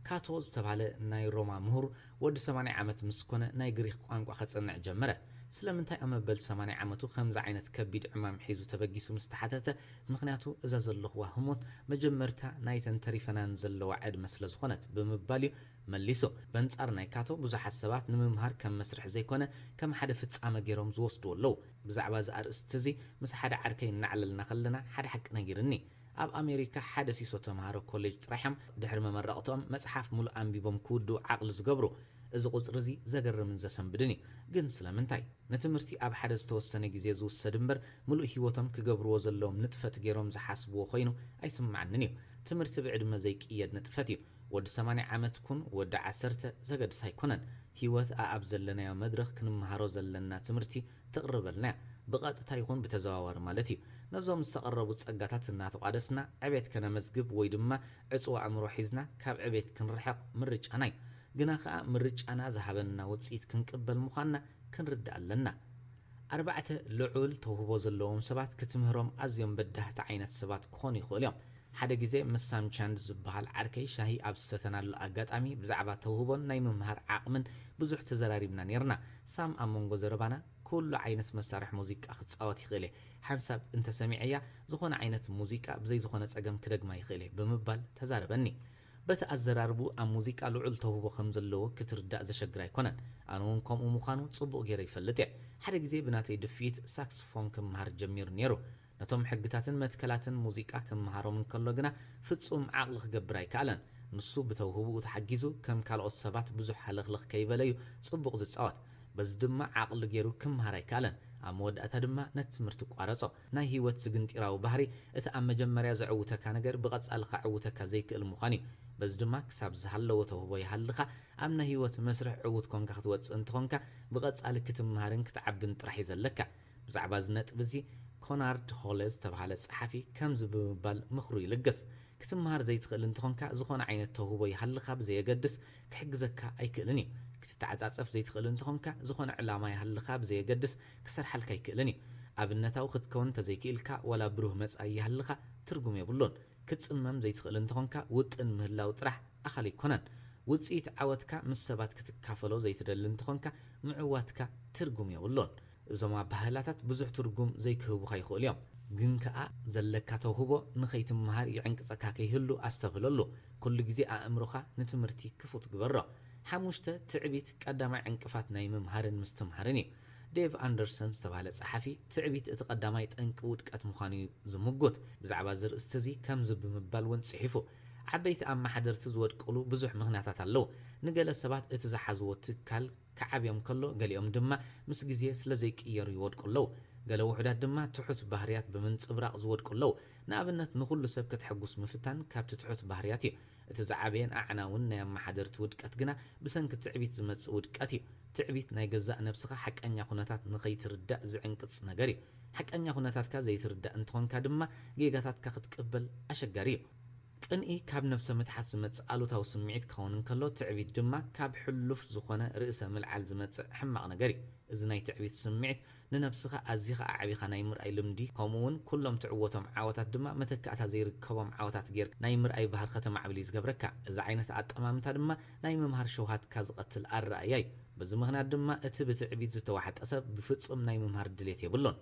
كاتوز تبعله ناي روما مهور ود 8 عامت مسكونه ناي غريق قانقا خصنع جمره سلمنتاي امبل 8 عامتو خمز عينت كبيد عمام حيزو تبغيسو مستحدته مخنياتو اذا زلخوا هموت مجمرتا نايتن تريفنان زلوا عد مسل زخنت بمبالي مليسو بنصار ناي كاتو بزح حسابات نممهار كم مسرح زيكونه كم حدا فصامه غيروم زوستو لو بزعبا زارستزي مس حدا عركي نعللنا خلنا حدا حق نغيرني اب امريكا حدا سيسو تمهارو كوليج طرحم دحر ممرقتهم مصحف مول انبيبم كودو عقل زغبرو إذا قلت رزي زجر من زسم بدني جنس لمنتاي نتمرتي أب حدث توسنة جزيز والسدمبر ملو هيوتم كجبر وزلهم نتفة جيرهم زحاسبو خينو أي سمع عنني تمرت بعد ما زيك إياد نتفتي ود 8 عامت تكون ود 10 زجد سايكونن هيوت أب زلنا يا مدرخ كن مهارو زلنا تمرتي تقرب لنا بقات تايخون بتزاور مالتي نزوم استقربوا تصقاتات النات وقادسنا عبيت كنا مزقب ويدما عصوا عمرو حيزنا كاب عبيت كنرحق مرج أناي جناخا مرج أنا ذهبنا وتصيت كنقبل مخنا كنرد لنا 4 لعول توهبو زلوم سبات كتمهرم أزيم بده تعينت سبات كوني خوليوم حدا جزء مسام چاند زبحال عركي شاهي أبستنا الأقاتامي بزعبا توهبون ناي ممهر عقمن بزوح تزراريبنا نيرنا سام أمونغو زربانا كل عينة مسارح موزيك أخذ صوتي خيلي حنسب انت سميعية زخون عينة موزيكا بزي زخونة أقام كدق ما يخيلي بمبال تزاربني بتأزراربو أم موزيكا لعل توهبو خمزلو كترداء زشقرا يكونن أنونكم ومخانو تصبو غير يفلتع حدا جزي بناتي دفيت ساكسفون كمهار جمير نيرو نتوم حقتاتن متكلاتن موزيكا كمهارو من كلوغنا فتصوم عقل خقبراي كالن نصو بتوهبو تحجزو كم كالو سبات بزح حلخلخ كيبليو تصبو زصوات بس دما عقل غيرو كمهاراي كالن أمود أتدما نتمرت قارصو ناي هيوت سغنطيراو بحري اتا مجمريا زعوتك نجر بقص الخعوتك زيك المخاني بس دما كساب زحلو توهبو يحلخا امنا هيوت مسرح عوت كونكا خطوت انتخونكا بقص الكتمهارن كتعبن طرح يزلكا بزعبا زنط بزي كونارد هولز تبعله صحفي كمز بمبال مخرو يلقس كتمهار زي تخل انتخونكا زخون عينت توهبو يحلخا بزي يقدس كحجزكا ايكلني كتتعصف زي تخل انتخونكا زخون علامه يحلخا بزي يقدس كسر حلكا يكلني ابنتاو خدكون تزيكيلكا ولا بروه مصاي يحلخا ترجم يبلون كتصمم زي تخل انتخونكا وطن مهلاو طرح اخلي كونن وصيت عوتكا مسبات كتكافلو زي تدل انتخونكا معواتكا ترجم يبلون زما بهلاتات بزح ترجم زي كهبو خيخول يوم جنكا زلكا توهبو نخيت مهار يعنقصكا كيهلو استغللو كل جزي امرخا نتمرتي كفوت جبره حموشته تعبيت قدامي عنقفات ناي ممهارن مستمهارني ديف اندرسون تبعله صحفي تعبيت اتقدامي طنق ودقات مخاني زمغوت بزعبا زر استزي كمز بمبال ون صحيفو عبيت اما حدرت زودقلو بزح مغنياتات الله نقل سبات اتزحزو تكال كعبيم كله قاليوم دما مس غزيه سلازي قيرو يودقلو ገለ ውሕዳት ድማ ትሑት ባህርያት ብምንጽብራቕ ዝወድቁ ኣለዉ ንኣብነት ንኹሉ ሰብ ክትሐጉስ ምፍታን ካብቲ ትሑት ባህርያት እዩ እቲ ዝዓበየን ኣዕናውን ናይ ኣመሓደርቲ ውድቀት ግና ብሰንኪ ትዕቢት ዝመጽእ ውድቀት እዩ ትዕቢት ናይ ገዛእ ነብስኻ ሓቀኛ ኩነታት ንኸይትርዳእ ዝዕንቅጽ ነገር እዩ ሓቀኛ ኩነታትካ ዘይትርዳእ እንትኾንካ ድማ ጌጋታትካ ክትቅበል ኣሸጋሪ እዩ ቅንኢ ካብ ነፍሰ ምትሓት ዝመጽእ ኣሉታዊ ስምዒት ክኸውን እንከሎ ትዕቢት ድማ ካብ ሕሉፍ ዝኾነ ርእሰ ምልዓል ዝመጽእ ሕማቕ ነገር እዩ እዚ ናይ ትዕቢት ስምዒት ንነፍስኻ ኣዝኻ ኣዕቢኻ ናይ ምርኣይ ልምዲ ከምኡውን ኩሎም ትዕወቶም ዓወታት ድማ መተካእታ ዘይርከቦም ዓወታት ጌር ናይ ምርኣይ ባህር ከተማዕብል ዝገብረካ እዚ ዓይነት ኣጠማምታ ድማ ናይ ምምሃር ሸውሃትካ ዝቐትል ኣረኣያ እዩ በዚ ምኽንያት ድማ እቲ ብትዕቢት ዝተዋሕጠ ሰብ ብፍጹም ናይ ምምሃር ድሌት የብሎን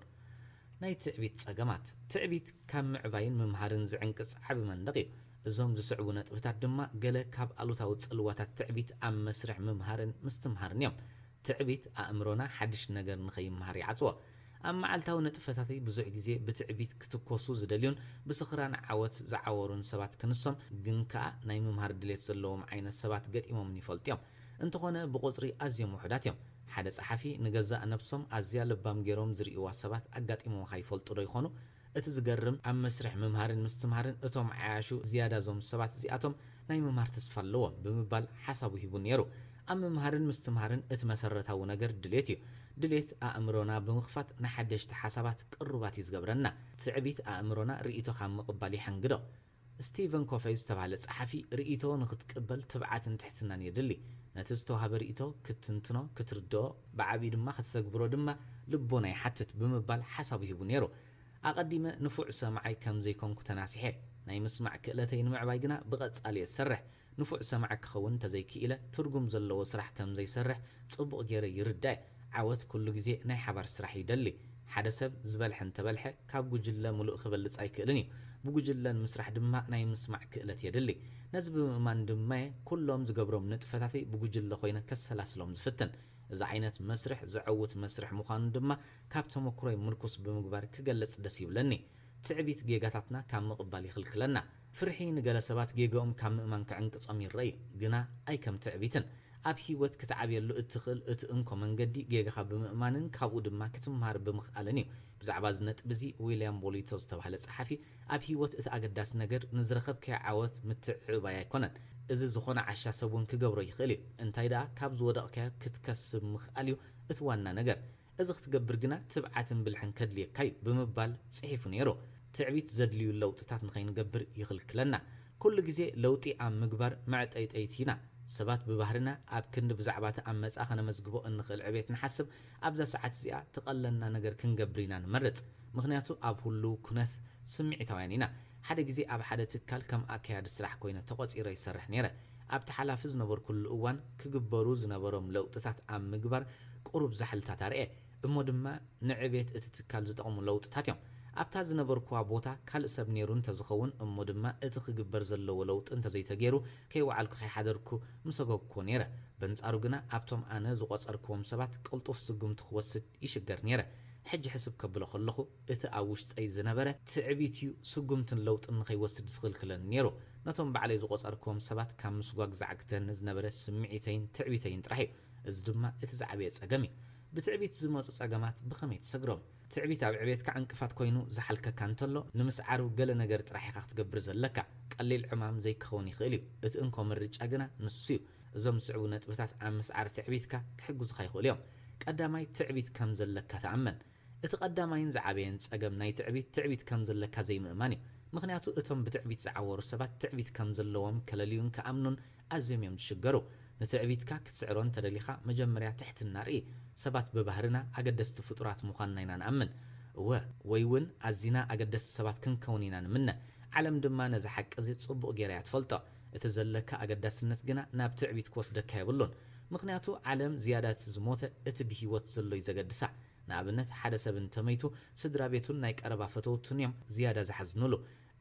ናይ ትዕቢት ጸገማት ትዕቢት ካብ ምዕባይን ምምሃርን ዝዕንቅጽ ዓቢ መንደቕ እዩ እዞም ዝስዕቡ ነጥብታት ድማ ገለ ካብ ኣሉታዊ ጽልዋታት ትዕቢት ኣብ መስርሕ ምምሃርን ምስትምሃርን እዮም ትዕቢት ኣእምሮና ሓድሽ ነገር ንኸይምሃር ይዓጽዎ ኣብ መዓልታዊ ነጥፈታተይ ብዙሕ ግዜ ብትዕቢት ክትኮሱ ዝደልዩን ብስኽራን ዓወት ዝዓወሩን ሰባት ክንሶም ግን ከዓ ናይ ምምሃር ድሌት ዘለዎም ዓይነት ሰባት ገጢሞምን ይፈልጡ እዮም እንተኾነ ብቁፅሪ ኣዝዮም ውሕዳት እዮም ሓደ ጸሓፊ ንገዛእ ነብሶም ኣዝያ ልባም ገይሮም ዝርእዋ ሰባት ኣጋጢሞምካ ይፈልጡ ዶ ይኾኑ እቲ ዝገርም ኣብ መስርሕ ምምሃርን ምስትምሃርን እቶም ዓያሹ ዝያዳ ዞም ሰባት እዚኣቶም ናይ ምምሃር ተስፋ ኣለዎም ብምባል ሓሳቡ ሂቡ ነይሩ ኣብ ምምሃርን ምስትምሃርን እቲ መሰረታዊ ነገር ድሌት እዩ ድሌት ኣእምሮና ብምኽፋት ንሓደሽቲ ሓሳባት ቅሩባት ይዝገብረና ትዕቢት ኣእምሮና ርእይቶ ካብ ምቕባል ይሐንግዶ ስቲቨን ኮፌይ ዝተባህለ ጸሓፊ ርእይቶ ንኽትቅበል ትብዓትን ትሕትናን የድሊ ነቲ ዝተዋሃበ ርእይቶ ክትንትኖ ክትርድኦ ብዓብዪ ድማ ክትተግብሮ ድማ ልቦና ይሓትት ብምባል ሓሳቡ ሂቡ ነይሩ ኣቐዲመ ንፉዕ ሰማዓይ ከም ዘይኮንኩ ተናሲሐ ናይ ምስማዕ ክእለተይ ንምዕባይ ግና ብቐጻሊ ዝሰርሕ ንፉዕ ሰማዕ ክኸውን ተዘይክኢለ ትርጉም ዘለዎ ስራሕ ከም ዘይሰርሕ ጽቡቕ ገይረ ይርዳእ ዓወት ኩሉ ግዜ ናይ ሓባር ስራሕ ይደሊ ሓደ ሰብ ዝበልሐ እንተበልሐ ካብ ጉጅለ ሙሉእ ክበልጽ ኣይክእልን እዩ ብጉጅለን ምስራሕ ድማ ናይ ምስማዕ ክእለት የድሊ ነዚ ብምእማን ድማ ኩሎም ዝገብሮም ንጥፈታተይ ብጉጅለ ኮይነ ከሰላስሎም ዝፍትን እዚ ዓይነት መስርሕ ዝዕውት መስርሕ ምዃኑ ድማ ካብ ተመክሮይ ምርኩስ ብምግባር ክገልጽ ደስ ይብለኒ ትዕቢት ጌጋታትና ካብ ምቕባል ይኽልክለና ፍርሒ ንገለ ሰባት ጌጋኦም ካብ ምእማን ክዕንቅጾም ይረአዩ ግና ኣይ ከም ትዕቢትን ኣብ ሂወት ክትዓብየሉ እትኽእል እቲ እንኮ መንገዲ ጌጋኻ ብምእማንን ካብኡ ድማ ክትምሃር ብምኽኣልን እዩ ብዛዕባ ዝነጥብ እዚ ዊልያም ቦሊቶ ዝተባህለ ጸሓፊ ኣብ ሂወት እቲ ኣገዳሲ ነገር ንዝረኸብከዮ ዓወት ምትዕባይ ኣይኮነን እዚ ዝኾነ ዓሻ ሰብ እውን ክገብሮ ይኽእል እዩ እንታይ ደኣ ካብ ዝወደቕከዮ ክትከስብ ምኽኣል እዩ እቲ ዋና ነገር እዚ ክትገብር ግና ትብዓትን ብልሕን ከድልየካ እዩ ብምባል ጽሒፉ ነይሩ ትዕቢት ዘድልዩ ለውጥታት ንኸይንገብር ይኽልክለና ኩሉ ግዜ ለውጢ ኣብ ምግባር መዕጠይጠይቲ ኢና ሰባት ብባህርና ኣብ ክንዲ ብዛዕባ እቲ ኣብ መጻ ኸነመዝግቦ እንኽእል ዕቤት ንሓስብ ኣብዛ ሰዓት እዚኣ ትቐለልና ነገር ክንገብር ኢና ንመርጽ ምኽንያቱ ኣብ ሁሉ ኩነት ስምዒታውያን ኢና ሓደ ግዜ ኣብ ሓደ ትካል ከም ኣካያዲ ስራሕ ኮይነ ተቖፂረ ይሰርሕ ነይረ ኣብቲ ሓላፊ ዝነበርኩሉ እዋን ክግበሩ ዝነበሮም ለውጥታት ኣብ ምግባር ቁሩብ ዛሕልታት ኣርኤ እሞ ድማ ንዕቤት እቲ ትካል ዝጠቕሙ ለውጥታት እዮም ኣብታ ዝነበርኩዋ ቦታ ካልእ ሰብ ነይሩ እንተዝኸውን እሞ ድማ እቲ ክግበር ዘለዎ ለውጢ እንተዘይተገይሩ ከይወዓልኩ ከይሓደርኩ ምሰገግኮ ነይረ በንጻሩ ግና ኣብቶም ኣነ ዝቖጸርክዎም ሰባት ቅልጡፍ ስጉምቲ ክወስድ ይሽገር ነይረ ሕጂ ሕስብ ከብሎ ከለኹ እቲ ኣብ ውሽጠይ ዝነበረ ትዕቢት እዩ ስጉምትን ለውጥን ንኸይወስድ ዝኽልክለኒ ነይሩ ነቶም ባዕለይ ዝቖጸርክዎም ሰባት ካብ ምስጓግ ዝዓግተኒ ዝነበረ ስምዒተይን ትዕቢተይን ጥራሕ እዩ እዚ ድማ እቲ ዝዓበየ ጸገም እዩ ብትዕቢት ዝመፁ ጸገማት ብኸመይ ትሰግሮም ትዕቢት ኣብ ዕቤትካ ዕንቅፋት ኮይኑ ዝሓልከካ እንተሎ ንምስዓሩ ገለ ነገር ጥራሕ ኢኻ ክትገብር ዘለካ ቀሊል ዕማም ዘይክኸውን ይኽእል እዩ እቲ እንኮ ምርጫ ግና ንሱ እዩ እዞም ዝስዕቡ ነጥብታት ኣብ ምስዓር ትዕቢትካ ክሕግዙካ ይኽእሉ እዮም ቀዳማይ ትዕቢት ከም ዘለካ ተኣመን እቲ ቀዳማይን ዝዓበየን ጸገም ናይ ትዕቢት ከም ዘለካ ዘይምእማን እዩ ምክንያቱ እቶም ብትዕቢት ዝዓወሩ ሰባት ትዕቢት ከም ዘለዎም ከለልዩን ከኣምኑን ኣዝዮም እዮም ዝሽገሩ ንትዕቢትካ ክትስዕሮን ተደሊኻ መጀመርያ ትሕትና ርኢ ሰባት ብባህርና ኣገደስቲ ፍጡራት ምዃንና ኢና ንኣምን ወይ እውን ኣዚና ኣገደስቲ ሰባት ክንከውን ኢና ንምነ ዓለም ድማ ነዚ ሓቂ እዚ ጽቡቕ ጌራ እያ ትፈልጦ እቲ ዘለካ ኣገዳስነት ግና ናብ ትዕቢት ክወስደካ የብሉን ምክንያቱ ዓለም ዝያዳ እቲ ዝሞተ እቲ ብሂወት ዘሎ እዩ ዘገድሳ ንኣብነት ሓደ ሰብ እንተመይቱ ስድራ ቤቱን ናይ ቀረባ ፈተውቱን እዮም ዝያዳ ዝሓዝንሉ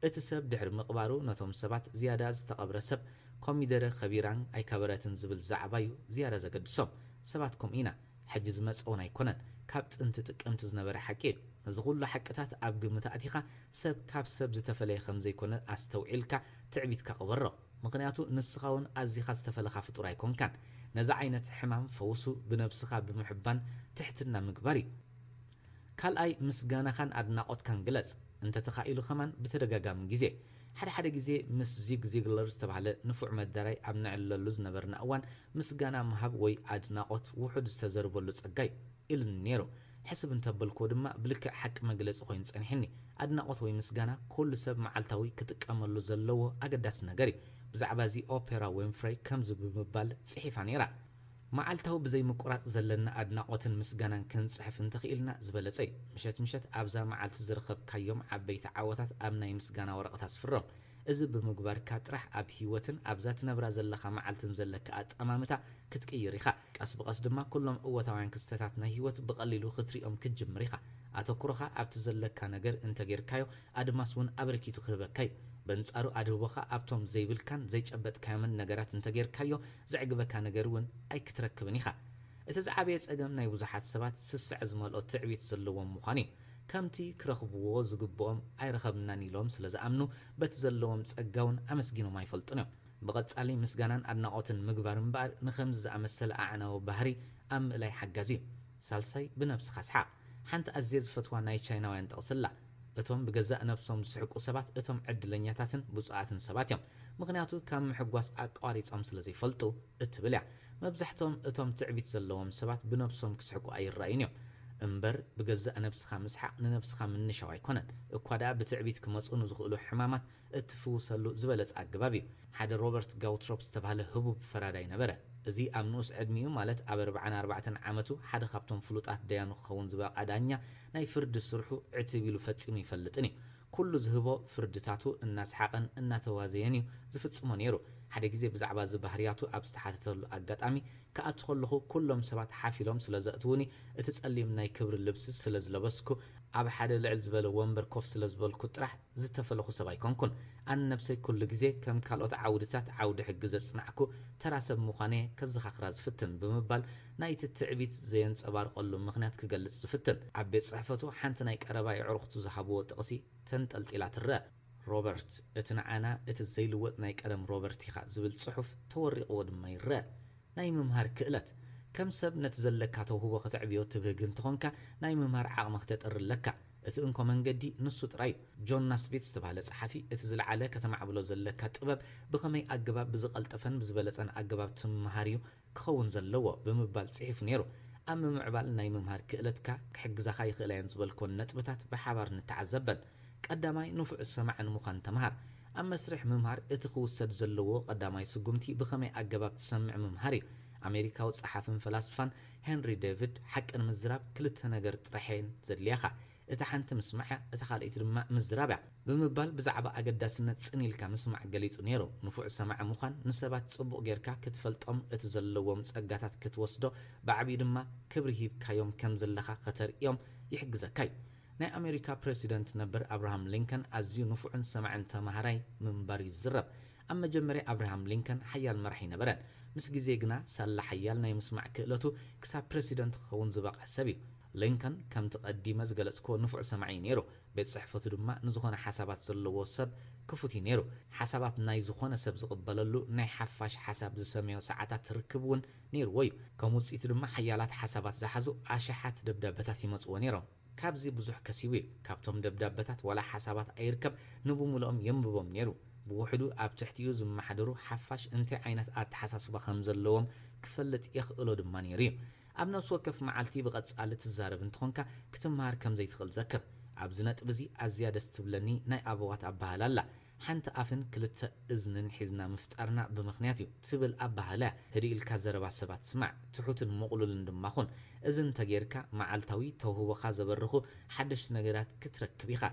እቲ ሰብ ድሕሪ ምቕባሩ ነቶም ሰባት ዝያዳ ዝተቐብረ ሰብ ኮሚደረ ኸቢራን ኣይከበረትን ዝብል ዛዕባ እዩ ዝያዳ ዘገድሶም ሰባት ከምኡ ኢና ሕጂ ዝመፀውን ኣይኮነን ካብ ጥንቲ ጥቅምቲ ዝነበረ ሓቂ እዚ ኩሉ ሓቅታት ኣብ ግምት ኣቲኻ ሰብ ካብ ሰብ ዝተፈለየ ከም ዘይኮነ ኣስተውዒልካ ትዕቢትካ ቅበሮ ምክንያቱ ንስኻ እውን ኣዝኻ ዝተፈለኻ ፍጡር ኣይኮንካን ነዚ ዓይነት ሕማም ፈውሱ ብነብስኻ ብምሕባን ትሕትና ምግባር እዩ ካልኣይ ምስጋናኻን ኣድናቆትካን ግለጽ እንተ ተኻኢሉ ኸማን ብተደጋጋሚ ግዜ ሓደ ግዜ ምስ ዚግ ዚግለር ዝተባሃለ ንፉዕ መዳራይ ኣብ ንዕለሉ ዝነበርና እዋን ምስጋና ምሃብ ወይ ኣድናቆት ውሑድ ዝተዘርበሉ ጸጋይ ኢሉ ነይሩ ሕስብ እንተበልኮ ድማ ብልክዕ ሓቂ መግለጺ ኮይኑ ጸኒሕኒ ኣድናቆት ወይ ምስጋና ኩሉ ሰብ መዓልታዊ ክጥቀመሉ ዘለዎ ኣገዳሲ ነገር እዩ ብዛዕባ እዚ ኦፔራ ዊንፍሬይ ከምዚ ብምባል ጽሒፋ ነይራ መዓልታዊ ብዘይ ምቁራጽ ዘለና ኣድናቆትን ምስጋናን ክንጽሕፍ እንተኽኢልና ዝበለጸ ምሸት ኣብዛ መዓልቲ ዝረኸብካዮም ዓበይቲ ዓወታት ኣብ ናይ ምስጋና ወረቐታት ስፍሮም እዚ ብምግባርካ ጥራሕ ኣብ ህይወትን ኣብዛ ትነብራ ዘለኻ መዓልትን ዘለካ ኣጠማምታ ክትቅይር ኢኻ ቀስ ብቐስ ድማ ኩሎም እወታውያን ክስተታት ናይ ህይወት ብቐሊሉ ክትሪኦም ክትጅምር ኢኻ ኣተኩሮኻ ኣብቲ ዘለካ ነገር እንተጌርካዮ ኣድማስ እውን ኣበርኪቱ ክህበካ እዩ በንጻሩ ኣድህቦኻ ኣብቶም ዘይብልካን ዘይጨበጥካዮምን ነገራት እንተጌርካዮ ዘዕግበካ ነገር እውን ኣይክትረክብን ኢኻ እቲ ዝዓበየ ጸገም ናይ ብዙሓት ሰባት ስስዕ ዝመልኦ ትዕቢት ዘለዎም ምዃኑ እዩ ከምቲ ክረኽብዎ ዝግብኦም ኣይረኸብናን ኢሎም ስለ ዝኣምኑ በቲ ዘለዎም ጸጋውን ኣመስጊኖም ኣይፈልጡን እዮም ብቐጻሊ ምስጋናን ኣድናቆትን ምግባር እምበኣር ንኸምዚ ዝኣመሰለ ኣዕናዊ ባህሪ ኣብ ምእላይ ሓጋዚ እዩ ሳልሳይ ብነብስኻ ስሓቕ ሓንቲ ኣዝየ ዝፈትዋ ናይ ቻይናውያን ጠቕስላ እቶም ብገዛእ ነብሶም ዝስሕቁ ሰባት እቶም ዕድለኛታትን ብፁዓትን ሰባት እዮም ምክንያቱ ካብ ምሕጓስ ኣቋሪጾም ስለ ዘይፈልጡ እትብል እያ መብዛሕትኦም እቶም ትዕቢት ዘለዎም ሰባት ብነብሶም ክስሕቁ ኣይረኣዩን እዮም እምበር ብገዛእ ነብስኻ ምስሓቅ ንነብስኻ ምንሻው ኣይኮነን እኳ ደኣ ብትዕቢት ክመፁ ንዝኽእሉ ሕማማት እትፍውሰሉ ዝበለጸ ኣገባብ እዩ ሓደ ሮበርት ጋውትሮፕ ዝተባሃለ ህቡብ ፈራዳይ ነበረ እዚ ኣብ ንኡስ ዕድሚኡ ማለት ኣብ 44 ዓመቱ ሓደ ካብቶም ፍሉጣት ደያኑ ክኸውን ዝበቓ ዳኛ ናይ ፍርዲ ስርሑ ዕትብ ኢሉ ፈጺሙ ይፈልጥን እዩ ኩሉ ዝህቦ ፍርድታቱ እናስሓቐን እናተዋዘየን እዩ ዝፍጽሞ ነይሩ ሓደ ግዜ ብዛዕባ ዝበህርያቱ ኣብ ዝተሓተተሉ ኣጋጣሚ ከኣቱ ከለኹ ኩሎም ሰባት ሓፊሎም ስለ ዘእትውኒ እቲ ጸሊም ናይ ክብሪ ልብሲ ስለ ዝለበስኩ ኣብ ሓደ ልዕል ዝበለ ወንበር ኮፍ ስለ ዝበልኩ ጥራሕ ዝተፈለኹ ሰብ ኣይኮንኩን ኣነ ነብሰይ ኩሉ ግዜ ከም ካልኦት ዓውድታት ዓውዲ ሕጊ ዘጽናዕኩ ተራ ሰብ ምዃነ ከዘኻኽራ ዝፍትን ብምባል ናይቲ ትዕቢት ዘየንጸባርቐሉ ምኽንያት ክገልጽ ዝፍትን ኣብ ቤት ጽሕፈቱ ሓንቲ ናይ ቀረባ ኣዕሩኽቱ ዝሃብዎ ጥቕሲ ተንጠልጢላ ትርአ ሮበርት እቲ ንዓና እቲ ዘይልወጥ ናይ ቀደም ሮበርት ኢኻ ዝብል ጽሑፍ ተወሪቕዎ ድማ ይርአ ናይ ምምሃር ክእለት ከም ሰብ ነቲ ዘለካ ተውህቦ ክትዕብዮ ትብህግ እንትኾንካ ናይ ምምሃር ዓቕሚ ክተጥርለካ እቲ እንኮ መንገዲ ንሱ ጥራይ ጆን ናስቢት ዝተባሃለ ጸሓፊ እቲ ዝለዓለ ከተማዕብሎ ዘለካ ጥበብ ብኸመይ ኣገባብ ብዝቐልጠፈን ብዝበለጸን ኣገባብ ትምሃር እዩ ክኸውን ዘለዎ ብምባል ጽሒፉ ነይሩ ኣብ ምምዕባል ናይ ምምሃር ክእለትካ ክሕግዛኻ ይኽእላየን ዝበልኮን ነጥብታት ብሓባር ንተዓዘበን ቀዳማይ ንፉዕ ሰማዕን ምዃን ተምሃር ኣብ መስርሕ ምምሃር እቲ ክውሰድ ዘለዎ ቀዳማይ ስጉምቲ ብኸመይ ኣገባብ ትሰምዕ ምምሃር እዩ ኣሜሪካዊ ጸሓፍን ፈላስፋን ሄንሪ ዴቪድ ሓቅን ምዝራብ ክልተ ነገር ጥራሕን ዘድልያኻ እቲ ሓንቲ ምስማዕ እቲ ካልእቲ ድማ ምዝራብ እያ ብምባል ብዛዕባ ኣገዳስነት ጽኒልካ ምስማዕ ገሊጹ ነይሩ ንፉዕ ሰማዕ ምዃን ንሰባት ጽቡቕ ጌርካ ክትፈልጦም እቲ ዘለዎም ጸጋታት ክትወስዶ ብዓብዪ ድማ ክብሪ ሂብካዮም ከም ዘለኻ ከተርእዮም ይሕግዘካ እዩ ናይ ኣሜሪካ ፕሬሲደንት ነበር አብርሃም ሊንከን ኣዝዩ ንፉዕን ሰማዕን ተማሃራይ ምንባር ይዝረብ ኣብ መጀመርያ አብርሃም ሊንከን ሓያል መራሒ ነበረን ምስ ግዜ ግና ሳላ ሓያል ናይ ምስማዕ ክእለቱ ክሳብ ፕሬሲደንት ክኸውን ዝበቕዐ ሰብ እዩ ሊንከን ከም ተቐዲመ ዝገለጽኮ ንፉዕ ሰማዒ ነይሩ ቤት ጽሕፈቱ ድማ ንዝኾነ ሓሳባት ዘለዎ ሰብ ክፉት ነይሩ ሓሳባት ናይ ዝኾነ ሰብ ዝቕበለሉ ናይ ሓፋሽ ሓሳብ ዝሰመዮ ሰዓታት ርክብ እውን ነይርዎ እዩ ከም ውጽኢቱ ድማ ሓያላት ሓሳባት ዝሓዙ ኣሽሓት ደብዳቤታት ይመጽዎ ነይሮም ካብዚ ብዙሕ ከሲቡ ካብቶም ደብዳቤታት ወላ ሓሳባት ኣይርከብ ንብሙልኦም የንብቦም ነይሩ ብውሕዱ ኣብ ትሕቲኡ ዝመሓደሩ ሓፋሽ እንታይ ዓይነት ኣተሓሳስባ ከም ዘለዎም ክፈልጥ ይኽእሎ ድማ ነይሩ እዩ ኣብ ነፍሲ ወከፍ መዓልቲ ብቐጻሊ ትዛረብ እንትኾንካ ክትምሃር ከም ዘይትኽእል ዘክር ኣብዚ ነጥብ እዚ ኣዝያ ደስ ትብለኒ ናይ ኣበዋት ኣባህላ ኣላ ሓንቲ ኣፍን ክልተ እዝንን ሒዝና ምፍጣርና ብምኽንያት እዩ ትብል ኣባህላ ህዲኢልካ ዘረባ ሰባት ስማዕ ትሑትን መቕሉልን ድማ ኹን እዚ እንተጌርካ መዓልታዊ ተውህቦኻ ዘበርኹ ሓደሽቲ ነገራት ክትረክብ ኢኻ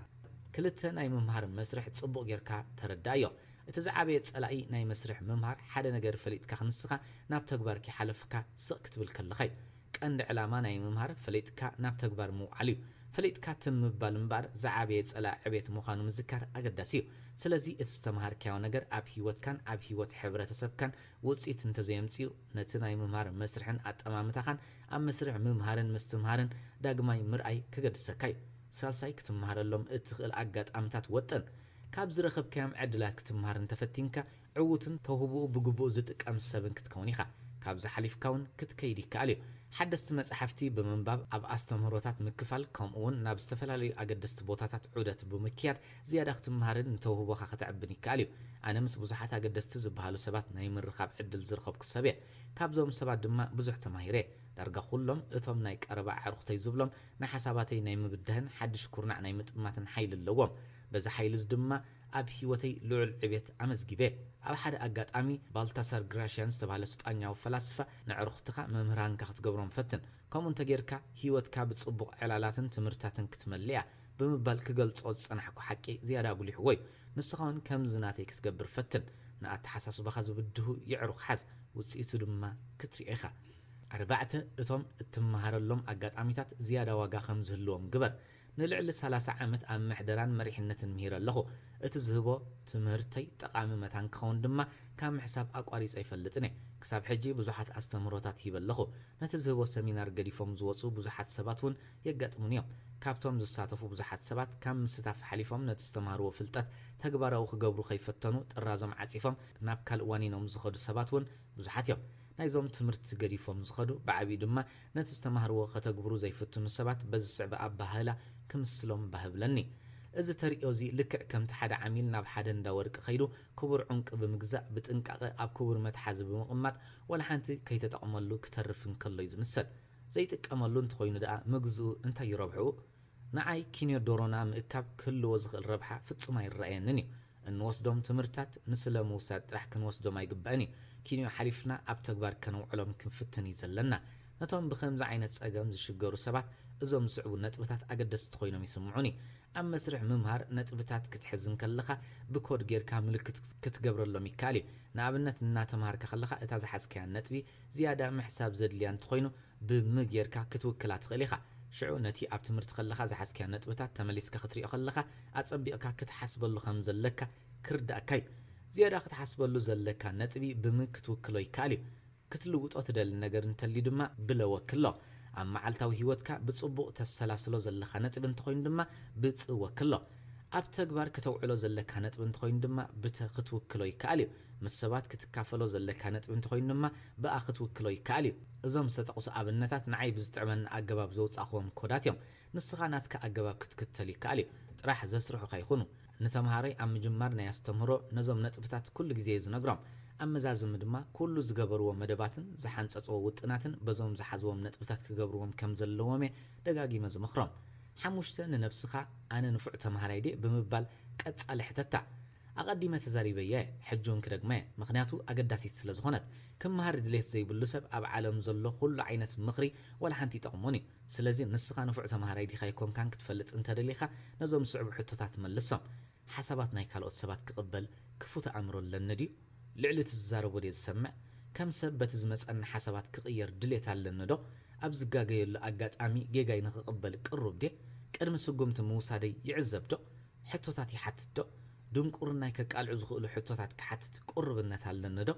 ክልተ ናይ ምምሃር መስርሕ ጽቡቕ ጌርካ ተረዳእዮ እቲ ዝዓበየ ጸላኢ ናይ መስርሕ ምምሃር ሓደ ነገር ፈሊጥካ ክንስኻ ናብ ተግባር ክሓለፍካ ስቕ ክትብል ከለኻ እዩ ቀንዲ ዕላማ ናይ ምምሃር ፈሊጥካ ናብ ተግባር ምውዓል እዩ ፈሊጥካ ትምባል እምበር ዝዓበየ ጸላኢ ዕቤት ምዃኑ ምዝካር ኣገዳሲ እዩ ስለዚ እቲ ዝተምሃርካዮ ነገር ኣብ ህይወትካን ኣብ ህይወት ሕብረተሰብካን ውጽኢት እንተዘየምጽኡ ነቲ ናይ ምምሃር መስርሕን ኣጠማምታኻን ኣብ መስርሕ ምምሃርን ምስትምሃርን ዳግማይ ምርኣይ ክገድሰካ እዩ ሳልሳይ ክትምሃረሎም እትኽእል ኣጋጣምታት ወጥን ካብ ዝረኸብካዮም ዕድላት ክትምሃር እንተፈቲንካ ዕውትን ተውህብኡ ብግቡእ ዝጥቀም ሰብን ክትከውን ኢኻ ካብ ዝሓሊፍካ እውን ክትከይድ ይከኣል እዩ ሓደስቲ መጽሓፍቲ ብምንባብ ኣብ ኣስተምህሮታት ምክፋል ከምኡውን ናብ ዝተፈላለዩ ኣገደስቲ ቦታታት ዑደት ብምክያድ ዝያዳ ክትመሃርን ንተውህቦኻ ክትዕብን ይከኣል እዩ ኣነ ምስ ብዙሓት ኣገደስቲ ዝበሃሉ ሰባት ናይ ምርኻብ ዕድል ዝረኸብኩ ሰብ እየ ካብዞም ሰባት ድማ ብዙሕ ተማሂረ ዳርጋ ኩሎም እቶም ናይ ቀረባ ዓርኽተይ ዝብሎም ናይ ሓሳባተይ ናይ ምብድህን ሓድሽ ኩርናዕ ናይ ምጥማትን ሓይሊ ኣለዎም በዛ ሓይልዝ ድማ ኣብ ህይወተይ ልዑል ዕቤት ኣመዝጊበ ኣብ ሓደ ኣጋጣሚ ባልታሳር ግራሽያን ዝተባሃለ ስጳኛዊ ፈላስፋ ንዕርኽትኻ መምህራንካ ክትገብሮም ፈትን ከምኡ እንተጌርካ ህይወትካ ብጽቡቕ ዕላላትን ትምህርታትን ክትመልያ ብምባል ክገልጾ ዝጸናሕኩ ሓቂ ዝያዳ ጉሊሕዎ እዩ ንስኻውን ከምዚ ናተይ ክትገብር ፈትን ንኣተሓሳስባኻ ዝብድሁ ይዕሩኽ ሓዝ ውፅኢቱ ድማ ክትሪኦ ኢኻ ኣርባዕተ እቶም እትመሃረሎም ኣጋጣሚታት ዝያዳ ዋጋ ከም ዝህልዎም ግበር ንልዕሊ 30 ዓመት ኣብ ምሕደራን መሪሕነትን ምሂረ ኣለኹ እቲ ዝህቦ ትምህርተይ ጠቃሚ መታን ክኸውን ድማ ካብ ምሕሳብ ኣቋሪፀ ይፈልጥን ክሳብ ሕጂ ብዙሓት ኣስተምህሮታት ሂበ ኣለኹ ነቲ ዝህቦ ሰሚናር ገዲፎም ዝወፁ ብዙሓት ሰባት እውን የጋጥሙን እዮም ካብቶም ዝሳተፉ ብዙሓት ሰባት ካብ ምስታፍ ሓሊፎም ነቲ ዝተምሃርዎ ፍልጠት ተግባራዊ ክገብሩ ከይፈተኑ ጥራዞም ዓፂፎም ናብ ካልእ ዋኒኖም ዝኸዱ ሰባት እውን ብዙሓት እዮም ናይዞም ትምህርቲ ገዲፎም ዝኸዱ ብዓቢ ድማ ነቲ ዝተምሃርዎ ከተግብሩ ዘይፍትኑ ሰባት በዚ ስዕባ ኣባህላ ክምስሎም ባህብለኒ እዚ ተሪኦ እዚ ልክዕ ከምቲ ሓደ ዓሚል ናብ ሓደ እንዳወርቂ ኸይዱ ክቡር ዑንቂ ብምግዛእ ብጥንቃቐ ኣብ ክቡር መትሓዚ ብምቕማጥ ወላ ሓንቲ ከይተጠቕመሉ ክተርፍን ከሎ እዩ ዝምሰል ዘይጥቀመሉ እንተኾይኑ ደኣ ምግዝኡ እንታይ ይረብሑ ንዓይ ኪንዮ ዶሮና ምእካብ ክህልዎ ዝኽእል ረብሓ ፍጹም ኣይረአየንን እዩ እንወስዶም ትምህርታት ንስለ ምውሳድ ጥራሕ ክንወስዶም ኣይግባእን እዩ ኪንዮ ሓሊፍና ኣብ ተግባር ከነውዕሎም ክንፍትን እዩ ዘለና ነቶም ብከምዚ ዓይነት ፀገም ዝሽገሩ ሰባት እዞም ዝስዕቡ ነጥብታት ኣገደስቲ ኮይኖም ይስምዑኒ ኣብ መስርሕ ምምሃር ነጥብታት ክትሕዝን ከለኻ ብኮድ ጌርካ ምልክት ክትገብረሎም ይከኣል እዩ ንኣብነት እናተምሃርካ ከለኻ እታ ዝሓዝከያ ነጥቢ ዝያዳ ምሕሳብ ዘድልያ እንተኾይኑ ብምጌርካ ክትውክላ ትኽእል ኢኻ ሽዑ ነቲ ኣብ ትምህርቲ ከለኻ ዝሓዝከያ ነጥብታት ተመሊስካ ክትሪኦ ከለኻ ኣጸቢቕካ ክትሓስበሉ ከም ዘለካ ክርዳእካ እዩ ዝያዳ ክትሓስበሉ ዘለካ ነጥቢ ክትውክሎ ይከኣል እዩ ክትልውጦ ትደሊ ነገር እንተልዩ ድማ ብለወክሎ ኣብ መዓልታዊ ህይወትካ ብጽቡቕ ተሰላስሎ ዘለካ ነጥብ እንተኾይኑ ድማ ብጽወክሎ ኣብ ተግባር ከተውዕሎ ዘለካ ነጥብ እንተኾይኑ ድማ ክትውክሎ ይከኣል እዩ ምስ ሰባት ክትካፈሎ ዘለካ ነጥብ እንተኾይኑ ድማ ብኣ ክትውክሎ ይከኣል እዩ እዞም ዝተጠቕሱ ኣብነታት ንዓይ ብዝጥዕመና ኣገባብ ዘውፃኽዎም ኮዳት እዮም ንስኻ ናትካ ኣገባብ ክትክተል ይከኣል እዩ ጥራሕ ዘስርሑካ ይኹኑ ንተምሃረይ ኣብ ምጅማር ናይ ኣስተምህሮ ነዞም ነጥብታት ኩሉ ግዜ ዝነግሮም ኣመዛዝም ድማ ኩሉ ዝገበርዎ መደባትን ዝሓንፀፅዎ ውጥናትን በዞም ዝሓዝዎም ነጥብታት ክገብርዎም ከም ዘለዎም ደጋጊመ ዝምኽሮም ሓሙሽተ ንነብስኻ ኣነ ንፉዕ ተምሃራይ ደ ብምባል ቀጻሊ ሕተታ ኣቐዲመ ተዛሪበየ ሕጁን ክደግመ ምክንያቱ ኣገዳሲት ስለ ዝኾነት ክምሃር ድሌት ዘይብሉ ሰብ ኣብ ዓለም ዘሎ ኩሉ ዓይነት ምኽሪ ወላ ሓንቲ ይጠቕሞን እዩ ስለዚ ንስኻ ንፉዕ ተምሃራይ ዲኻ ይኮንካን ክትፈልጥ እንተደሊኻ ነዞም ስዕቡ ሕቶታት መልሶም ሓሳባት ናይ ካልኦት ሰባት ክቕበል ክፉት ኣእምሮ ኣለኒ ድዩ ልዕሊ ትዛረቦ ደ ዝሰምዕ ከም ሰብ በቲ ዝመፀኒ ሓሳባት ክቕየር ድሌት ኣለኒ ዶ ኣብ ዝጋገየሉ ኣጋጣሚ ጌጋይ ንኽቕበል ቅሩብ ደ ቅድሚ ስጉምቲ ምውሳደይ ይዕዘብ ዶ ሕቶታት ይሓትት ዶ ድንቁርናይ ከቃልዑ ዝኽእሉ ሕቶታት ክሓትት ቁርብነት ኣለኒ ዶ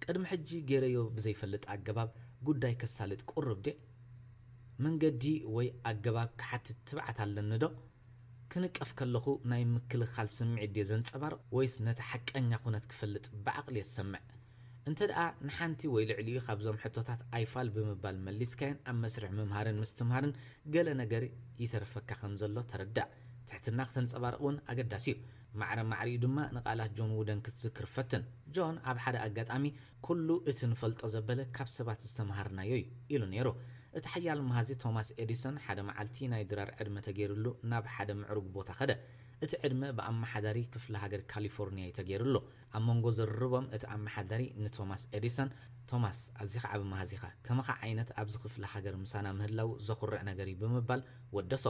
ቅድሚ ሕጂ ገይረዮ ብዘይፈልጥ ኣገባብ ጉዳይ ከሳልጥ ቁርብ ደ መንገዲ ወይ ኣገባብ ክሓትት ትብዓት ኣለኒ ዶ ክንቀፍ ከለኹ ናይ ምክልኻል ስምዒት ደ ዘንጸባርቕ ወይስ ነቲ ሓቀኛ ኩነት ክፈልጥ ብዓቕሊ የሰምዕ እንተ ደኣ ንሓንቲ ወይ ልዕሊኡ ካብዞም ሕቶታት ኣይፋል ብምባል መሊስካየን ኣብ መስርሕ ምምሃርን ምስትምሃርን ገለ ነገር ይተርፈካ ከም ዘሎ ተረዳእ ትሕትና ክተንጸባርቕ እውን ኣገዳሲ እዩ ማዕረ ማዕሪኡ ድማ ንቓላት ጆን ውደን ክትዝክር ፈትን ጆን ኣብ ሓደ ኣጋጣሚ ኩሉ እቲ ንፈልጦ ዘበለ ካብ ሰባት ዝተምሃርናዮ እዩ ኢሉ ነይሩ እቲ ሓያል መሃዚ ቶማስ ኤዲሰን ሓደ መዓልቲ ናይ ድራር ዕድመ ተገይሩሉ ናብ ሓደ ምዕሩግ ቦታ ኸደ እቲ ዕድመ ብኣመሓዳሪ ክፍለ ሃገር ካሊፎርኒያ ተገይሩሉ ኣብ መንጎ ዝርርቦም እቲ ኣመሓዳሪ ንቶማስ ኤዲሰን ቶማስ ኣዚኻ ዓብ መሃዚኻ ከመኻ ዓይነት ኣብዚ ክፍለ ሃገር ምሳና ምህላው ዘኹርዕ ነገር ብምባል ወደሶ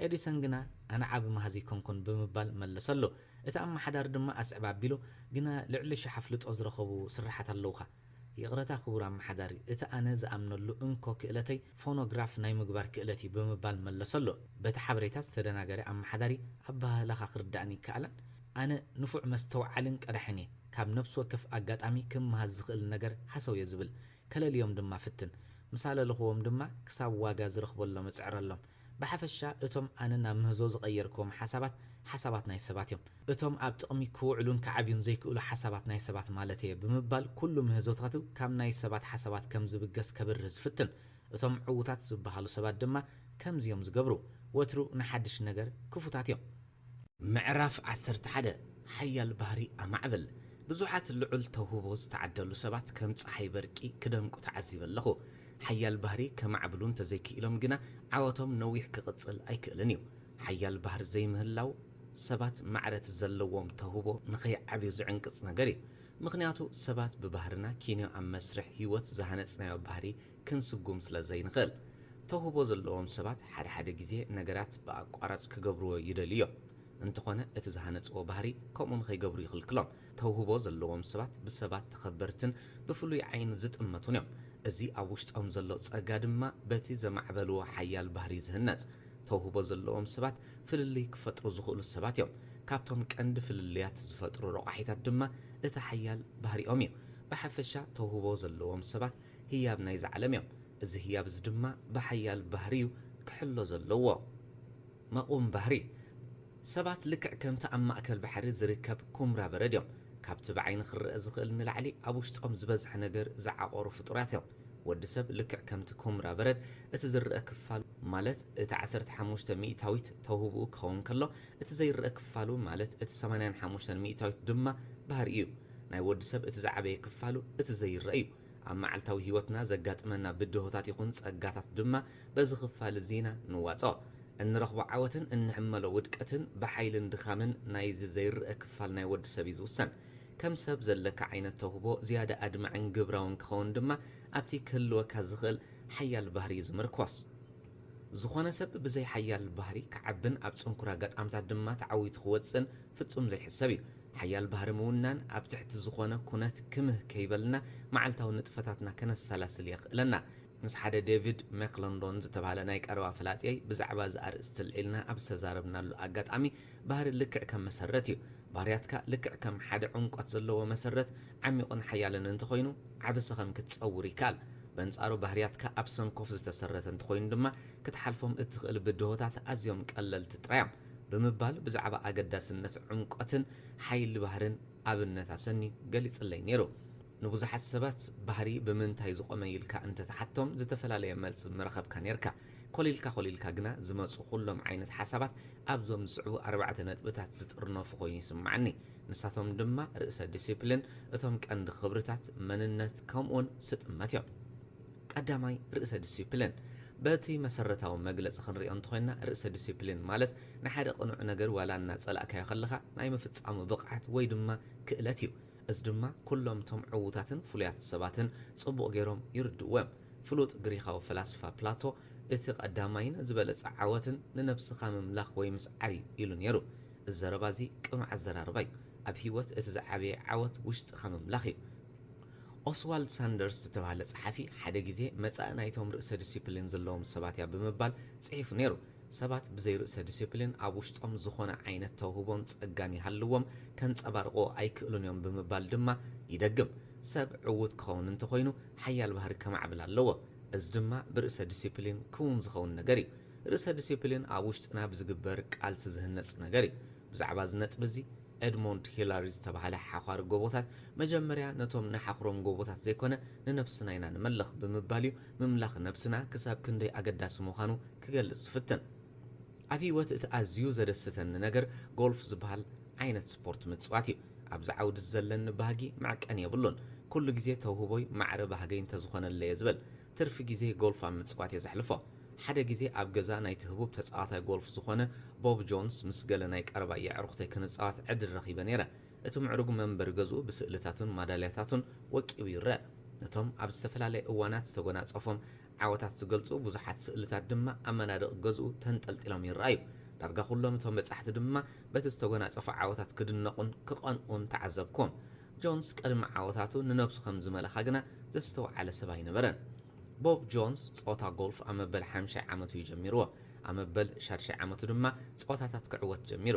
ኤዲሰን ግና ኣነ ዓብ መሃዚ ኮንኩን ብምባል መለሰሉ እቲ ኣመሓዳሪ ድማ ኣስዕባ ኣቢሉ ግና ልዕሊ ሸሓፍልጦ ዝረኸቡ ስራሓት ኣለውኻ ይቕረታ ክቡር ኣመሓዳሪ እቲ ኣነ ዝኣምነሉ እንኮ ክእለተይ ፎኖግራፍ ናይ ምግባር ክእለቲ ብምባል መለሰሎ በቲ ሓበሬታ ዝተደናገረ ኣመሓዳሪ ኣባህላኻ ክርዳእኒ ይከኣለን ኣነ ንፉዕ መስተውዓልን ቀዳሕን እየ ካብ ነፍሲ ወከፍ ኣጋጣሚ ክምሃዝ ዝኽእል ነገር ሓሰውየ ዝብል ከለልዮም ድማ ፍትን ምሳለ ልኽዎም ድማ ክሳብ ዋጋ ዝረኽበሎም እፅዕረሎም ብሓፈሻ እቶም ኣነ ናብ ምህዞ ዝቐየርክዎም ሓሳባት ናይ ሰባት እዮም እቶም ኣብ ጥቕሚ ክውዕሉን ክዓብዩን ዘይክእሉ ሓሳባት ናይ ሰባት ማለት እየ ብምባል ኩሉ ምህዞታቱ ካብ ናይ ሰባት ሓሳባት ከም ዝብገስ ከብርህ ዝፍትን እቶም ዕውታት ዝበሃሉ ሰባት ድማ ከምዚኦም ዝገብሩ ወትሩ ንሓድሽ ነገር ክፉታት እዮም ምዕራፍ 11 ሓያል ባህሪ ኣማዕበል ብዙሓት ልዑል ተውህቦ ዝተዓደሉ ሰባት ከም ፀሓይ በርቂ ክደምቁ ተዓዚበ ኣለኹ ሓያል ባህሪ ከማዕብሉን ተዘይክኢሎም ግና ዓወቶም ነዊሕ ክቕፅል ኣይክእልን እዩ ሓያል ባህሪ ዘይምህላው ሰባት ማዕረት ዘለዎም ተውህቦ ንኸይዓብዩ ዝዕንቅፅ ነገር እዩ ምክንያቱ ሰባት ብባህርና ኪንዮ ኣብ መስርሕ ህይወት ዝሃነፅናዮ ባህሪ ክንስጉም ስለ ዘይንኽእል ተውህቦ ዘለዎም ሰባት ሓደ ግዜ ነገራት ብኣቋራጭ ክገብርዎ ይደልዩ እንተኾነ እቲ ዝሃነፅዎ ባህሪ ከምኡን ከይገብሩ ይኽልክሎም ተውህቦ ዘለዎም ሰባት ብሰባት ተኸበርትን ብፍሉይ ዓይኒ ዝጥመቱን እዮም እዚ ኣብ ውሽጦም ዘሎ ፀጋ ድማ በቲ ዘማዕበልዎ ሓያል ባህሪ ዝህነፅ ተውህቦ ዘለዎም ሰባት ፍልልይ ክፈጥሩ ዝኽእሉ ሰባት እዮም ካብቶም ቀንዲ ፍልልያት ዝፈጥሩ ረቑሒታት ድማ እቲ ሓያል ባህሪኦም እዩ ብሓፈሻ ተውህቦ ዘለዎም ሰባት ህያብ ናይ ዝዓለም እዮም እዚ ህያብ እዚ ድማ ብሓያል ባህሪዩ ክሕሎ ዘለዎ መቑም ባህሪ ሰባት ልክዕ ከምቲ ኣብ ማእከል ባሕሪ ዝርከብ ኩምራ በረድ እዮም ካብቲ ብዓይኒ ክርአ ዝኽእል ንላዕሊ ኣብ ውሽጦም ዝበዝሐ ነገር ዝዓቆሩ ፍጡራት እዮም ወዲ ሰብ ልክዕ ከምቲ ኩምራ በረድ እቲ ዝርአ ክፋሉ ማለት እቲ 15 ሚእታዊት ተውህብኡ ክኸውን ከሎ እቲ ዘይርአ ክፋሉ ማለት እቲ 85 ሚእታዊት ድማ ባህሪ እዩ ናይ ወዲ ሰብ እቲ ዝዓበየ ክፋሉ እቲ ዘይርአ እዩ ኣብ መዓልታዊ ህይወትና ዘጋጥመና ብድሆታት ይኹን ፀጋታት ድማ በዚ ክፋል እዚና ንዋፅኦ እንረኽቦ ዓወትን እንሕመሎ ውድቀትን ብሓይልን ድኻምን ናይዚ ዘይርአ ክፋል ናይ ወዲ ሰብ ይዝውሰን ከም ሰብ ዘለካ ዓይነት ተውህቦ ዝያዳ ኣድማዕን ግብራውን ክኸውን ድማ ኣብቲ ክህልወካ ዝኽእል ሓያል ባህሪ ዝምርኮስ ዝኾነ ሰብ ብዘይ ሓያል ባህሪ ክዓብን ኣብ ፅንኩራ ገጣምታት ድማ ተዓዊቱ ክወፅን ፍጹም ዘይሕሰብ እዩ ሓያል ባህሪ ምውናን ኣብ ትሕቲ ዝኾነ ኩነት ክምህ ከይበልና መዓልታዊ ንጥፈታትና ከነሰላስል የኽእለና ምስ ሓደ ዴቪድ መክሎንዶን ዝተባሃለ ናይ ቀረባ ፈላጥያይ ብዛዕባ ዝኣርእስቲ ልዒልና ኣብ ዝተዛረብናሉ ኣጋጣሚ ባህሪ ልክዕ ከም መሰረት እዩ ባህርያትካ ልክዕ ከም ሓደ ዕንቆት ዘለዎ መሰረት ዓሚቑን ሓያልን እንተኾይኑ ዓበሰ ከም ክትፀውር ይከኣል በንጻሩ ባህርያትካ ኣብ ሰንኮፍ ዝተሰረተ እንተኾይኑ ድማ ክትሓልፎም እትኽእል ብድሆታት ኣዝዮም ቀለልቲ ጥራዮም ብምባል ብዛዕባ ኣገዳስነት ዕንቆትን ሓይሊ ባህርን ኣብነት ኣሰኒ ገሊፅለይ ነይሩ ንብዙሓት ሰባት ባህሪ ብምንታይ ዝቆመ ኢልካ እንተተሓቶም ዝተፈላለየ መልሲ ምረኸብካ ነርካ ኮሊልካ ግና ዝመፁ ኩሎም ዓይነት ሓሳባት ኣብዞም ዝስዕቡ 4 ነጥብታት ዝጥርነፉ ኮይኑ ይስማዓኒ ንሳቶም ድማ ርእሰ ዲሲፕሊን እቶም ቀንዲ ክብርታት መንነት ከምኡውን ስጥመት እዮም ቀዳማይ ርእሰ ዲሲፕሊን በቲ መሰረታዊ መግለፂ ክንሪኦ እንተኮይና ርእሰ ዲሲፕሊን ማለት ንሓደ ቅኑዕ ነገር ዋላ እናፀላእካዮ ከለኻ ናይ ምፍፃሙ ብቕዓት ወይ ድማ ክእለት እዩ እዚ ድማ ኩሎም ቶም ዕውታትን ፍሉያት ሰባትን ጽቡቕ ገይሮም ይርድእዎም ፍሉጥ ግሪኻዊ ፈላስፋ ፕላቶ እቲ ቀዳማይን ዝበለፀ ዓወትን ንነብስኻ ምምላኽ ወይ ምስዓሪ ኢሉ ነይሩ እዚ ዘረባ እዚ ቅኑዕ ኣዘራርባ እዩ ኣብ ሂወት እቲ ዝዓበየ ዓወት ውሽጢኻ ምምላኽ እዩ ኦስዋልድ ሳንደርስ ዝተባሃለ ጸሓፊ ሓደ ግዜ መጻእ ናይቶም ርእሰ ዲሲፕሊን ዘለዎም ሰባት እያ ብምባል ጽሒፉ ነይሩ ሰባት ብዘይ ርእሰ ዲሲፕሊን ኣብ ውሽጦም ዝኾነ ዓይነት ተውህቦን ፀጋን ይሃልዎም ከንፀባርቆ ኣይክእሉን እዮም ብምባል ድማ ይደግም ሰብ ዕውት ክኸውን እንተኮይኑ ሓያል ባህሪ ከማዕብል ኣለዎ እዚ ድማ ብርእሰ ዲሲፕሊን ክውን ዝኸውን ነገር እዩ ርእሰ ዲሲፕሊን ኣብ ውሽጥና ብዝግበር ቃልሲ ዝህነፅ ነገር እዩ ብዛዕባ ዝነጥብ እዚ ኤድሞንድ ሂላሪ ዝተባሃለ ሓኻሪ ጎቦታት መጀመርያ ነቶም ንሓኽሮም ጎቦታት ዘይኮነ ንነብስና ኢና ንመለኽ ብምባል እዩ ምምላኽ ነብስና ክሳብ ክንደይ ኣገዳሲ ምዃኑ ክገልጽ ዝፍትን ኣብ ሂወት እቲ ኣዝዩ ዘደስተኒ ነገር ጎልፍ ዝበሃል ዓይነት ስፖርት ምፅዋት እዩ ኣብዚ ዓውዲ ዘለኒ ባህጊ ማዕቀን የብሉን ኩሉ ግዜ ተውህቦይ ማዕረ ባህገይ እንተዝኾነለየ ዝብል ትርፊ ግዜ ጎልፍ ኣብ ምፅዋት እየ ዘሕልፎ ሓደ ግዜ ኣብ ገዛ ናይቲ ህቡብ ተፃዋታይ ጎልፍ ዝኾነ ቦብ ጆንስ ምስ ገለ ናይ ቀረባ የዕሩኽተይ ክንፃወት ዕድል ረኺበ ነይረ እቲ ምዕሩግ መንበሪ ገዝኡ ብስእልታቱን ማዳልያታቱን ወቂቡ ይርአ ነቶም ኣብ ዝተፈላለየ እዋናት ዝተጎናፀፎም ዓወታት ዝገልጹ ብዙሓት ስእልታት ድማ ኣብ መናድቕ ገዝኡ ተንጠልጢሎም ይረኣዩ ዳርጋ ኩሎም እቶም በጻሕቲ ድማ በቲ ዝተጎናፀፎ ዓወታት ክድነቑን ክቐንኡን ተዓዘብኩም ጆንስ ቅድሚ ዓወታቱ ንነብሱ ከም ዝመለኻ ግና ዘስተውዓለ ሰብ ኣይነበረን ቦብ ጆንስ ፀወታ ጎልፍ ኣብ መበል 50 ዓመቱ እዩ ጀሚርዎ ኣብ መበል 60 ዓመቱ ድማ ፀወታታት ክዕወት ጀሚሩ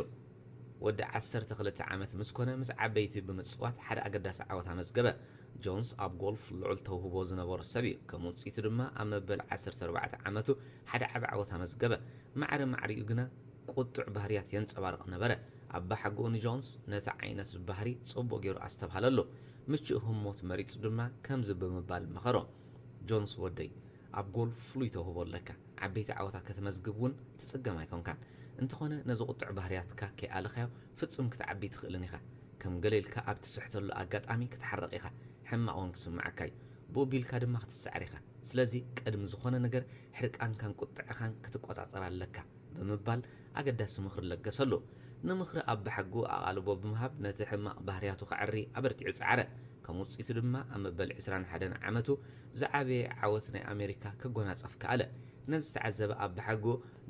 ወዲ 12 ዓመት ምስ ኮነ ምስ ዓበይቲ ብምፅዋት ሓደ ኣገዳሲ ዓወት ኣመዝገበ ጆንስ ኣብ ጎልፍ ልዑል ተውህቦ ዝነበሮ ሰብ እዩ ከም ውፅኢቱ ድማ ኣብ መበል 14 ዓመቱ ሓደ ዓብ ዓወት ኣመዝገበ ማዕረ ማዕሪኡ ግና ቁጡዕ ባህርያት የንፀባርቕ ነበረ ኣብ ባሓጎኡ ንጆንስ ነቲ ዓይነት ባህሪ ጽቡቕ ገይሩ ኣስተብሃለሉ ምቹእ ህሞት መሪፁ ድማ ከምዚ ብምባል መኸሮ ጆንስ ወደይ ኣብ ጎልፍ ፍሉይ ተውህቦ ኣለካ ዓበይቲ ዓወታት ከተመዝግብውን ትጽገም ኣይኮንካን እንተኾነ ነዚ ቁጥዕ ባህርያትካ ከይኣለኻዮ ፍጹም ክትዓቢ ትኽእልን ኢኻ ከም ገሌልካ ኣብ ትስሕተሉ ኣጋጣሚ ክትሓረቕ ኢኻ ሕማቕ እውን ክስምዓካ እዩ ብኡ ቢልካ ድማ ክትስዓር ኢኻ ስለዚ ቀድሚ ዝኾነ ነገር ሕርቃንካን ቁጥዕኻን ክትቆጻጸር ኣለካ ብምባል ኣገዳሲ ምኽሪ ለገሰሉ ንምኽሪ ኣብ ብሓጉ ኣቓልቦ ብምሃብ ነቲ ሕማቕ ባህርያቱ ክዕሪ ኣበርቲዑ ጸዓረ ከም ውፅኢቱ ድማ ኣብ መበል 21 ዓመቱ ዝዓበየ ዓወት ናይ ኣሜሪካ ክጎናጸፍ ከኣለ ነዚ ዝተዓዘበ ኣብ ብሓጉ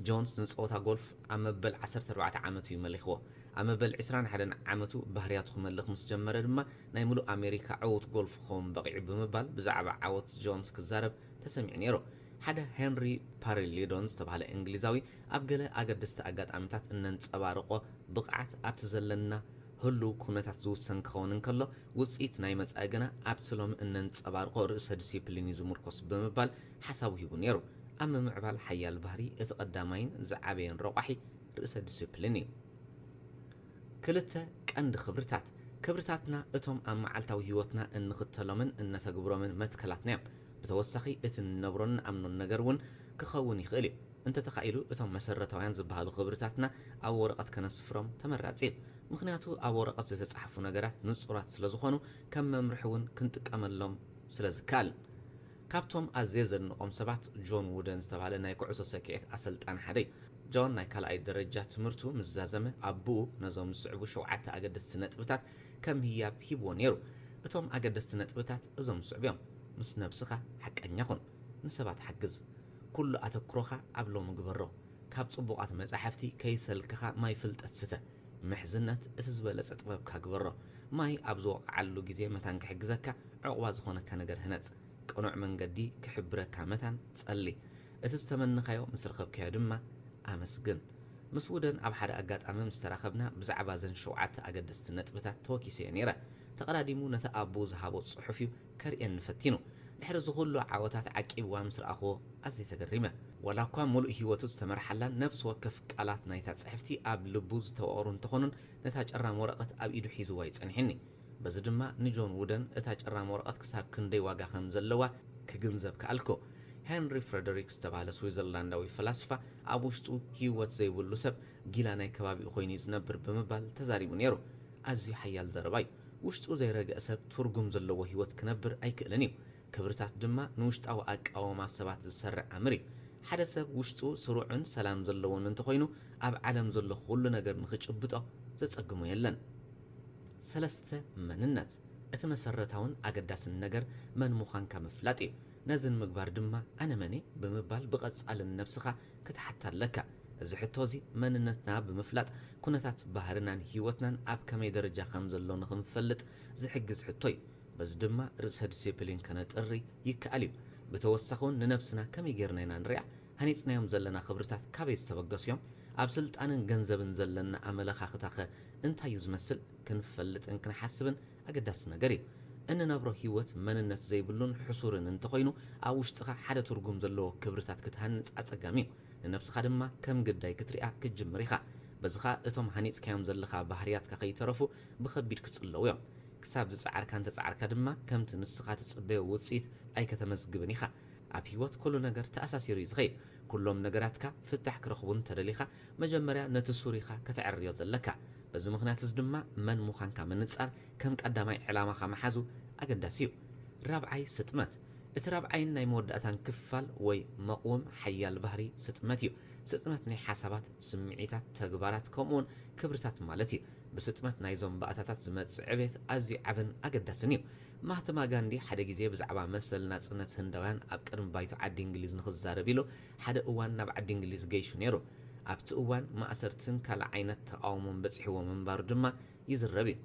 ጆንስ ንፀወታ ጎልፍ ኣብ መበል 14 ዓመቱ ይመሊኽዎ ኣብ መበል 21 ዓመቱ ባህርያቱ ክመልኽ ምስ ጀመረ ድማ ናይ ሙሉእ ኣሜሪካ ዓወት ጎልፍ ክኸውን በቂዑ ብምባል ብዛዕባ ዓወት ጆንስ ክዛረብ ተሰሚዑ ነይሩ ሓደ ሄንሪ ፓሪሊዶን ዝተባሃለ እንግሊዛዊ ኣብ ገለ ኣገደስቲ ኣጋጣሚታት እነንፀባርቆ ብቕዓት ኣብቲ ዘለና ህሉ ኩነታት ዝውሰን ክኸውን እንከሎ ውፅኢት ናይ መጻኢ ግና ኣብቲ ሎሚ እነንፀባርቆ ርእሰ ዲሲፕሊን እዩ ዝምርኮስ ብምባል ሓሳቡ ሂቡ ነይሩ ኣብ ምምዕባል ሓያል ባህሪ እቲ ቀዳማይን ዝዓበየን ረቋሒ ርእሰ ዲሲፕሊን እዩ ክልተ ቀንዲ ክብርታትና እቶም ኣብ መዓልታዊ ህይወትና እንኽተሎምን እነተግብሮምን መትከላትና እዮም ብተወሳኺ እቲ ንነብሮን ንኣምኖን ነገር እውን ክኸውን ይኽእል እዩ እንተተኻኢሉ እቶም መሰረታውያን ዝበሃሉ ክብርታትና ኣብ ወረቐት ከነስፍሮም ተመራፂ እዩ ምክንያቱ ኣብ ወረቐት ዝተጻሕፉ ነገራት ንጹራት ስለ ዝኾኑ ከም መምርሒ እውን ክንጥቀመሎም ስለ ዝከኣል ካብቶም ኣዝየ ዘንቆም ሰባት ጆን ውደን ዝተባሃለ ናይ ኩዕሶ ሰኪዔት ኣሰልጣኒ ሓደ እዩ ጆን ናይ ካልኣይ ደረጃ ትምህርቱ ምዛዘመ ኣቦኡ ነዞም ዝስዕቡ 7 ኣገደስቲ ነጥብታት ከም ህያብ ሂብዎ ነይሩ እቶም ኣገደስቲ ነጥብታት እዞም ዝስዕቡ እዮም ምስ ነብስኻ ሓቀኛ ኩን ንሰባት ሓግዝ ኩሉ ኣተክሮኻ ኣብ ሎሚ ግበሮ ካብ ጽቡቓት መጻሕፍቲ ከይሰልክኻ ማይ ፍልጠት ስተ ምሕዝነት እቲ ዝበለጸ ጥበብካ ግበሮ ማይ ኣብ ዝወቕዓሉ ግዜ መታን ክሕግዘካ ዕቑባ ዝኾነካ ነገር ህነፅ ቅኑዕ መንገዲ ክሕብረካ መታን ጸሊ እቲ ዝተመንኻዮ ምስ ረኸብካዮ ድማ ኣመስግን ምስ ውደን ኣብ ሓደ ኣጋጣሚ ምስ ተራኸብና ብዛዕባ ዘን 7 ኣገደስቲ ነጥብታት ተወኪሰ እየ ነይረ ተቐዳዲሙ ነቲ ኣቦኡ ዝሃቦ ጽሑፍ እዩ ከርእየኒ ፈቲኑ ድሕሪ ዝኹሉ ዓወታት ዓቂብዋ ምስ ረኣኽዎ ኣዝየ ተገሪመ ወላ እኳ ሙሉእ ሂወቱ ዝተመርሓላን ነብሲ ወከፍ ቃላት ናይታ ጽሕፍቲ ኣብ ልቡ ዝተወቕሩ እንተኾኑን ነታ ጨራም ወረቐት ኣብ ኢዱ ሒዝዋ ይጸኒሕኒ በዚ ድማ ንጆን ውደን እታ ጨራም ወረቐት ክሳብ ክንደይ ዋጋ ከም ዘለዋ ክግንዘብ ከኣልኮ ሄንሪ ፍሬደሪክ ዝተባሃለ ስዊዘርላንዳዊ ፈላስፋ ኣብ ውሽጡ ሂወት ዘይብሉ ሰብ ጊላ ናይ ከባቢኡ ኮይኑ ዝነብር ብምባል ተዛሪቡ ነይሩ ኣዝዩ ሓያል ዘረባ እዩ ውሽጡ ዘይረግአ ሰብ ትርጉም ዘለዎ ሂወት ክነብር ኣይክእልን እዩ ክብርታት ድማ ንውሽጣዊ ኣቃወማ ሰባት ዝሰርዕ ኣምር እዩ ሓደ ሰብ ውሽጡ ስሩዕን ሰላም ዘለዎን እንተኮይኑ ኣብ ዓለም ዘሎ ኩሉ ነገር ንኽጭብጦ ዘጸግሞ የለን ሰለስተ መንነት እቲ መሰረታውን ኣገዳስን ነገር መን ምዃንካ ምፍላጥ እዩ ነዝን ምግባር ድማ ኣነ መነ ብምባል ብቐጻልን ነፍስኻ ክትሓታ ኣለካ እዚ ሕቶ እዚ መንነትና ብምፍላጥ ኩነታት ባህርናን ሂወትናን ኣብ ከመይ ደረጃ ከም ዘሎ ንኽንፈልጥ ዝሕግዝ ሕቶ እዩ በዚ ድማ ርእሰ ዲሲፕሊን ከነጥሪ ይከኣል እዩ ብተወሳኺውን ንነብስና ከመይ ጌርና ኢና ንሪኣ ሃኒፅናዮም ዘለና ክብርታት ካበይ ዝተበገሱ እዮም ኣብ ስልጣንን ገንዘብን ዘለና ኣመለኻኽታ ኸ እንታይ እዩ ዝመስል ክንፈልጥን ክንሓስብን ኣገዳሲ ነገር እዩ እንነብሮ ሂወት መንነት ዘይብሉን ሕሱርን እንተኮይኑ ኣብ ውሽጥኻ ሓደ ትርጉም ዘለዎ ክብርታት ክትሃንፅ ኣጸጋሚ እዩ ንነብስኻ ድማ ከም ግዳይ ክትሪኣ ክትጅምር ኢኻ በዚኻ እቶም ሃኒፅካዮም ዘለኻ ባህርያትካ ከይተረፉ ብኸቢድ ክጽለዉ እዮም ክሳብ ዝጻዓርካ እንተጻዓርካ ድማ ከምቲ ንስኻ ትጽበዮ ውፅኢት ኣይከተመዝግብን ኢኻ ኣብ ሂወት ኩሉ ነገር ተኣሳሲሩ እዩ ዝኸይድ ኩሎም ነገራትካ ፍታሕ ክረኽቡን ተደሊኻ መጀመርያ ነቲ ሱሪኻ ከተዕርዮ ዘለካ በዚ ምኽንያት እዚ ድማ መን ምዃንካ ምንጻር ከም ቀዳማይ ዕላማኻ መሓዙ ኣገዳሲ እዩ ራብዓይ ስጥመት እቲ ራብዓይን ናይ መወዳእታን ክፋል ወይ መቕወም ሓያል ባህሪ ስጥመት እዩ ስጥመት ናይ ሓሳባት ስምዒታት ተግባራት ከምኡውን ክብርታት ማለት እዩ ብስጥመት ናይዞም ባእታታት ዝመጽእ ዕቤት ኣዝዩ ዓብን ኣገዳስን እዩ ማህተማ ጋንዲ ሓደ ግዜ ብዛዕባ መሰል ናጽነት ህንዳውያን ኣብ ቅድሚ ባይቶ ዓዲ እንግሊዝ ንኽዛረብ ኢሉ ሓደ እዋን ናብ ዓዲ እንግሊዝ ገይሹ ነይሩ ኣብቲ እዋን ማእሰርትን ካልእ ዓይነት ተቃውሞን በፂሕዎ ምንባሩ ድማ ይዝረብ እዩ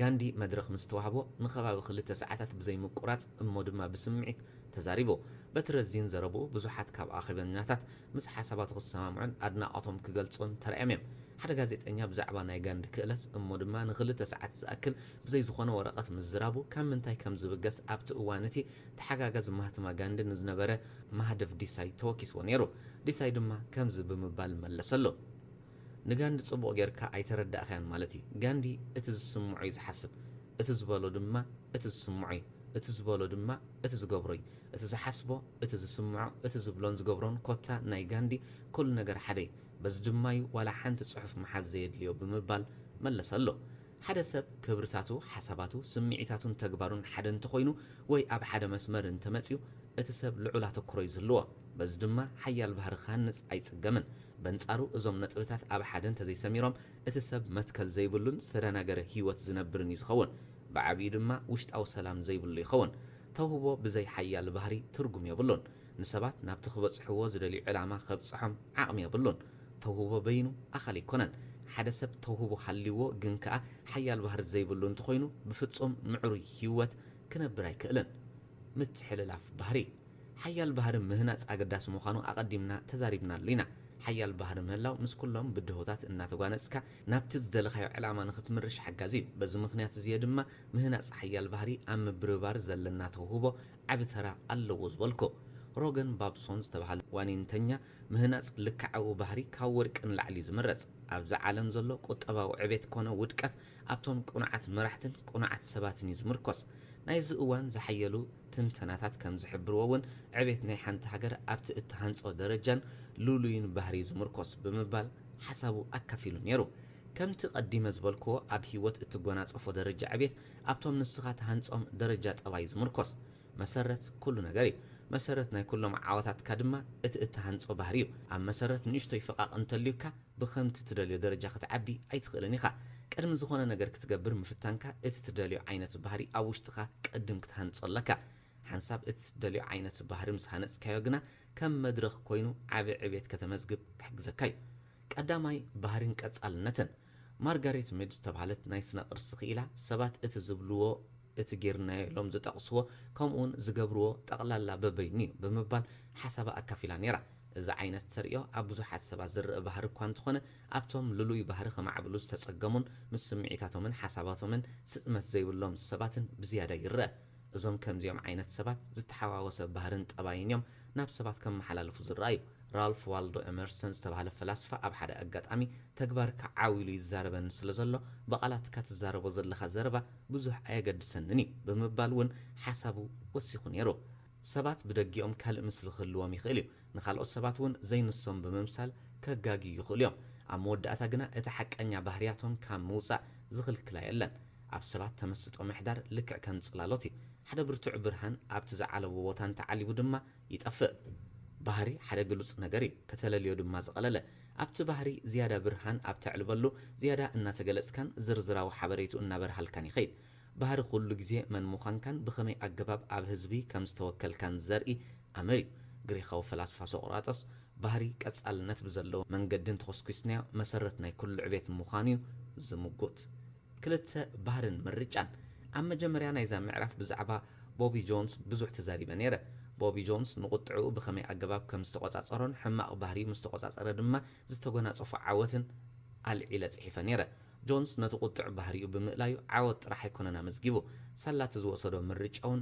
ጋንዲ መድረኽ ምስ ተዋህቦ ንኸባቢ 2 ሰዓታት ብዘይምቁራጽ እሞ ድማ ብስምዒት ተዛሪቦ በቲ ረዚን ዘረብኡ ብዙሓት ካብ ኣኼበኛታት ምስ ሓሳባቱ ክሰማምዑን ኣድናቆቶም ክገልጹን ተረኣዮም እዮም ሓደ ጋዜጠኛ ብዛዕባ ናይ ጋንዲ ክእለስ እሞ ድማ ን2 ሰዓት ዝኣክል ብዘይ ዝኾነ ወረቐት ምዝራቡ ካብ ምንታይ ከም ዝብገስ ኣብቲ እዋን እቲ ተሓጋጋዝ ማህተማ ጋንዲ ንዝነበረ ማህደቭ ዲሳይ ተወኪስዎ ነይሩ ዲሳይ ድማ ከምዚ ብምባል መለሰሎ ንጋንዲ ጽቡቕ ጌርካ ኣይተረዳእኻያን ማለት እዩ ጋንዲ እቲ ዝስምዖ እዩ ዝሓስብ እቲ ዝበሎ ድማ እቲ ዝስምዖ እዩ اتزبولو دما اتزقبري اتزحسبو اتزسمعو اتزبلون زقبرون كوتا ناي غاندي كل نجر حدي بس دمايو ولا حنت صحف محاز زيد ليو بمبال ملسلو حدا سب كبرتاتو حساباتو سمعيتاتون تكبارون حدا انتخوينو وي اب حدا مسمر انتمسيو اتسب لعولاتو كرويز اللوا بس دما حيال بحر خانس ايتسقمن بنصارو ازوم نطبتات اب حدن تزي سميروم اتسب متكل زيبلون سرناغر هيوت زنبرن يخون بعبي دما وشتاو سلام زيبل يخون توهبو بزي حيال بحري ترغم يبلون نسبات نابت خبصحو زدلي علامه خبصحم عقم يبلون توهبو بينو اخلي كونن حدا سب توهبو حليو جنكا حيال بحر زيبلون تخوينو بفصم معري هيوت كنبر يكلن متحللاف بحري حيال بحر مهنات اقداس مخانو اقدمنا تزاربنا لينا حيال بحر مهلاو مس كلهم بدهوتات اناتغانسكا نابت زدلخايو علامه نختمرش حجازي بز مخنيات زيادما مهنات حيال بحري ام بربار زلنا توهبو عبترا الله زبلكو روغن بابسونز تبعال وانينتنيا مهنات لكعو بحري كاورك انلعلي زمرص ابز عالم زلو قطباو عبيت كونه ودقات ابتوم قنعات مرحتن قنعات سباتن يزمركوس نايز اوان زحيلو تنتناتات كم زحبروون عبيت ناي حنت هاجر ابت اتهانصو درجان لولوين بحري زمركوس بمبال حسابو اكفيلو نيرو كم تقدم زبلكو اب هيوت اتغوناصفو درجه عبيت ابتوم نسخات هانصوم درجات طباي زمركوس مسرت كل نغري مسرت ناي كلهم عواتات كدما اتهانصو بحريو ام مسرت نيشتو يفقاق انتليوكا بخمت تدليو درجه ختعبي ايتخلنيخا قدم زخونه ነገር ክትገብር ምፍታንካ እትትደልዮ ዓይነት ባህሪ አውሽጥኻ ቀድም ክትሃንጸለካ ሓንሳብ እትትደልዮ ዓይነት ባህሪ ምስ ሃነጽካዮ ግና ከም መድረኽ ኮይኑ ዓቢ ዕቤት ከተመዝግብ ክሕግዘካይ ቀዳማይ ባህሪን ቀጻልነትን ማርጋሬት ሚድ ተባሃለት ናይ ስነ ቅርሲ ኺኢላ ሰባት እትዝብልዎ እትጌርናዮም ዝጠቕስዎ ከምኡን ዝገብርዎ ጠቕላላ በበይኒ ብምባል ሓሳባ ኣካፊላ ነይራ እዛ ዓይነት ተርእዮ ኣብ ብዙሓት ሰባት ዝርአ ባህሪ እኳ እንተኾነ ኣብቶም ልሉይ ባህሪ ከማዕብሉ ዝተጸገሙን ምስ ስምዒታቶምን ሓሳባቶምን ስጥመት ዘይብሎም ሰባትን ብዝያዳ ይርአ እዞም ከምዚኦም ዓይነት ሰባት ዝተሓዋወሰ ባህርን ጠባይን እዮም ናብ ሰባት ከም መሓላለፉ ዝረአዩ ራልፍ ዋልዶ ኤመርሰን ዝተባሃለ ፈላስፋ ኣብ ሓደ ኣጋጣሚ ተግባር ከዓዊሉ ይዛረበን ስለዘሎ በቃላትካ ትዛረቦ ዘለኻ ዘረባ ብዙሕ ኣየገድሰንን እዩ ብምባል እውን ሓሳቡ ወሲኹ ነይሩ ሰባት ብደጊኦም ካልእ ምስሊ ክህልዎም ይኽእል እዩ ንኻልኦት ሰባት እውን ዘይንሶም ብምምሳል ከጋጊ ይኽእሉ እዮም ኣብ መወዳእታ ግና እቲ ሓቀኛ ባህርያቶም ካብ ምውፃእ ዝኽልክላ የለን ኣብ ሰባት ተመስጦ ምሕዳር ልክዕ ከም ጽላሎት እዩ ሓደ ብርቱዕ ብርሃን ኣብቲ ዝዓለቦ ቦታ እንተዓሊቡ ድማ ይጠፍእ ባህሪ ሓደ ግሉጽ ነገር እዩ ከተለልዮ ድማ ዝቐለለ ኣብቲ ባህሪ ዝያዳ ብርሃን ኣብ ተዕልበሉ ዝያዳ እናተገለጽካን ዝርዝራዊ ሓበሬቱ እናበርሃልካን ይኸይድ ባህሪ ኩሉ ግዜ መን ምዃንካን ብኸመይ ኣገባብ ኣብ ህዝቢ ከም ዝተወከልካን ዘርኢ ኣመር እዩ ግሪኻዊ ፈላስፋ ሶቅራጠስ ባህሪ ቀጻልነት ብዘለዎ መንገድን ተኸስኩስናዮ መሰረት ናይ ኩሉ ዕቤት ምዃኑ እዩ ዝምጉት ክልተ ባህርን ምርጫን ኣብ መጀመርያ ናይዛ ምዕራፍ ብዛዕባ ቦቢ ጆንስ ብዙሕ ተዛሪበ ነይረ ቦቢ ጆንስ ንቁጥዑ ብኸመይ ኣገባብ ከም ዝተቆጻጸሮን ሕማቕ ባህሪ ምስ ተቆጻጸረ ድማ ዝተጎናጸፉ ዓወትን ኣልዒለ ጽሒፈ ነይረ ጆንስ ነቲ ቁጥዕ ባህሪኡ ብምእላዩ ዓወት ጥራሕ ኣይኮነና መዝጊቡ ሳላት ዝወሰዶ ምርጫውን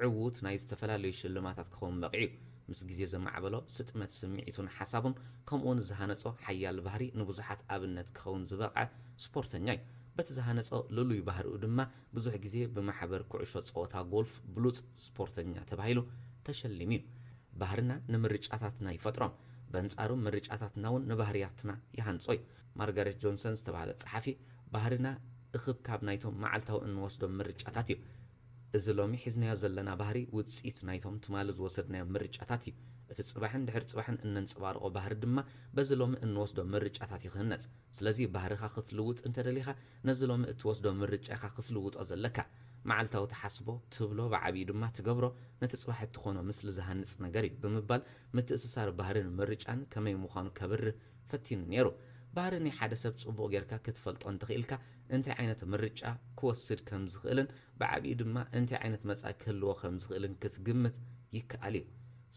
ዕዉት ናይ ዝተፈላለዩ ሽልማታት ክኸውን በቂዑ ምስ ግዜ ዘማዕበሎ ስጥመት ስምዒቱን ሓሳቡን ከምኡውን ዝሃነጾ ሓያል ባህሪ ንብዙሓት ኣብነት ክኸውን ዝበቕዐ ስፖርተኛ እዩ በቲ ዝሃነጾ ልሉይ ባህሪኡ ድማ ብዙሕ ግዜ ብማሕበር ኩዕሾ ፀወታ ጎልፍ ብሉፅ ስፖርተኛ ተባሂሉ ተሸሊሙ እዩ ባህርና ንምርጫታትና ይፈጥሮም በንጻሩ ምርጫታትና እውን ንባህርያትና ይሃንጾ እዩ ማርጋሬት ጆንሰን ዝተባሃለ ጸሓፊ ባህርና እኽብካብ ናይቶም መዓልታዊ እንወስዶም ምርጫታት እዩ እዚ ሎሚ ሒዝናዮ ዘለና ባህሪ ውፅኢት ናይቶም ትማሊ ዝወሰድናዮም ምርጫታት እዩ እቲ ጽባሕን ድሕሪ ጽባሕን እነንጸባርቆ ባህሪ ድማ በዚ ሎሚ እንወስዶ ምርጫታት ይኽነጽ ስለዚ ባህርኻ ክትልውጥ እንተደሊኻ ነዚ ሎሚ እትወስዶ ምርጫ ኢኻ ክትልውጦ ዘለካ መዓልታዊ ተሓስቦ ትብሎ ብዓብዪ ድማ ትገብሮ ነቲ ጽባሕ እትኾኖ ምስሊ ዝሃንጽ ነገር እዩ ብምባል ምትእስሳር ባህርን ምርጫን ከመይ ምዃኑ ከብርህ ፈቲኑ ነይሩ ባህሪ ናይ ሓደ ሰብ ጽቡቕ ጌርካ ክትፈልጦ እንትኽኢልካ እንታይ ዓይነት ምርጫ ክወስድ ከም ዝኽእልን ብዓብዪ ድማ እንታይ ዓይነት መጻኢ ክህልዎ ከም ዝኽእልን ክትግምት ይከኣል እዩ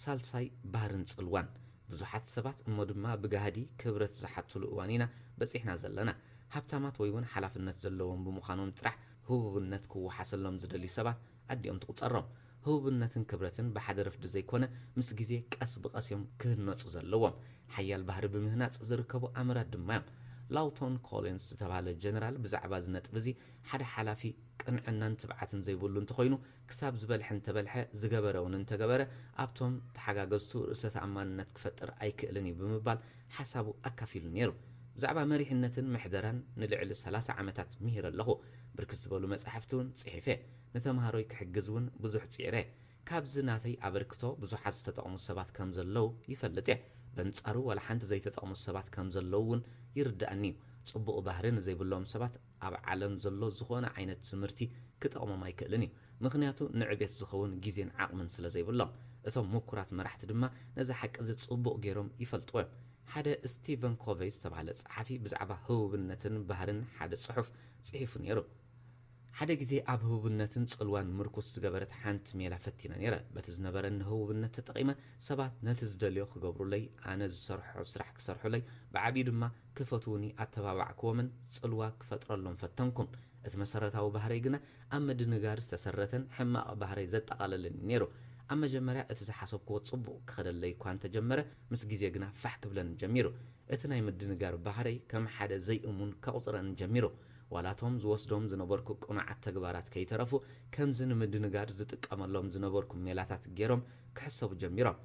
ሳልሳይ ባህርን ጽልዋን ብዙሓት ሰባት እሞ ድማ ብጋህዲ ክብረት ዝሓትሉ እዋን ኢና በፂሕና ዘለና ሃብታማት ወይ እውን ሓላፍነት ዘለዎም ብምዃኖም ጥራሕ ህቡብነት ክወሓሰሎም ዝደልዩ ሰባት ኣዲኦም ትቁጸሮም ህቡብነትን ክብረትን ብሓደ ረፍዲ ዘይኮነ ምስ ግዜ ቀስ ብቐስ እዮም ክህነፁ ዘለዎም ሓያል ባህሪ ብምህናፅ ዝርከቡ ኣምራት ድማ እዮም ላውቶን ኮሊንስ ዝተባሃለ ጀነራል ብዛዕባ ዝነጥብ እዚ ሓደ ሓላፊ ቅንዕናን ትብዓትን ዘይብሉ እንተኮይኑ ክሳብ ዝበልሐን ተበልሐ ዝገበረውን እንተገበረ ኣብቶም ተሓጋገዝቱ ርእሰ ተኣማንነት ክፈጥር ኣይክእልን እዩ ብምባል ሓሳቡ ኣካፊሉ ነይሩ ብዛዕባ መሪሕነትን ምሕደራን ንልዕሊ 30 ዓመታት ምሂር ኣለኹ ብርክት ዝበሉ መጻሕፍትን ጽሒፈ ንተምሃሮይ ክሕግዝ እውን ብዙሕ ጽዕረ ካብዚ ናተይ ኣበርክቶ ብዙሓት ዝተጠቕሙ ሰባት ከም ዘለው ይፈልጥ እየ በንጻሩ ወላ ሓንቲ ዘይተጠቕሙ ሰባት ከም ዘለው እውን ይርዳእኒ ጽቡቕ ባህርን ዘይብሎም ሰባት ኣብ ዓለም ዘሎ ዝኾነ ዓይነት ትምህርቲ ክጠቕሞም ኣይክእልን እዩ ምክንያቱ ንዕቤት ዝኸውን ግዜን ዓቕምን ስለ ዘይብሎም እቶም ምኩራት መራሕቲ ድማ ነዚ ሓቂ እዚ ጽቡቕ ገይሮም ይፈልጥዎ ሓደ ስቲቨን ኮቬይ ዝተባሃለ ጸሓፊ ብዛዕባ ህቡብነትን ባህርን ሓደ ጽሑፍ ጽሒፉ ነይሩ ሓደ ግዜ ኣብ ህቡብነትን ጽልዋን ምርኩስ ዝገበረት ሓንቲ ሜላ ፈቲነ ነይረ በቲ ዝነበረኒ ህቡብነት ተጠቂመ ሰባት ነቲ ዝደልዮ ክገብሩለይ ኣነ ዝሰርሖ ስራሕ ክሰርሑለይ ብዓብዪ ድማ ክፈትውኒ ኣተባባዕክዎምን ጽልዋ ክፈጥረሎም ፈተንኩን እቲ መሰረታዊ ባህረይ ግና ኣብ ምድንጋር ዝተሰረተን ሕማቕ ባህረይ ዘጠቓለለኒ ነይሩ ኣብ መጀመርያ እቲ ዝሓሰብክዎ ጽቡቕ ክኸደለይ እኳ እንተጀመረ ምስ ግዜ ግና ፋሕ ክብለን ጀሚሩ እቲ ናይ ምድንጋር ባህረይ ከም ሓደ ዘይእሙን ከቁፅረን ጀሚሩ ዋላቶም ዝወስዶም ዝነበርኩ ቁኑዓት ተግባራት ከይተረፉ ከምዚ ንምድንጋር ዝጥቀመሎም ዝነበርኩ ሜላታት ገይሮም ክሕሰቡ ጀሚሮም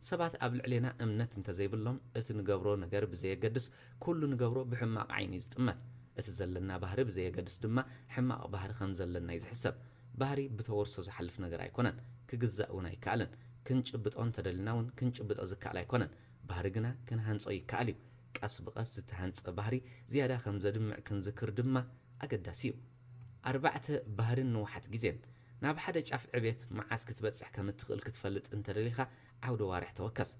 ሰባት ኣብ ልዕሌና እምነት እንተዘይብሎም እቲ ንገብሮ ነገር ብዘየገድስ ኩሉ ንገብሮ ብሕማቕ ዓይኒ ዝጥመት እቲ ዘለና ባህሪ ብዘየገድስ ድማ ሕማቕ ባህሪ ከም ዘለና ይዝሕሰብ ባህሪ ብተወርሶ ዝሓልፍ ነገር ኣይኮነን ክግዛእ እውን ኣይከኣልን ክንጭብጦን ተደሊና እውን ክንጭብጦ ዝከኣል ኣይኮነን ባህሪ ግና ክንሃንጾ ይከኣል እዩ ቀስ ብቐስ ዝተሃንጸ ባህሪ ዝያዳ ከም ዘድምዕ ክንዝክር ድማ ኣገዳሲ እዩ ኣርባዕተ ባህርን ንውሓት ግዜን ናብ ሓደ ጫፍ ዕቤት መዓስ ክትበጽሕ ከም እትኽእል ክትፈልጥ እንተደሊኻ ዓውደ ዋርሕ ተወከስ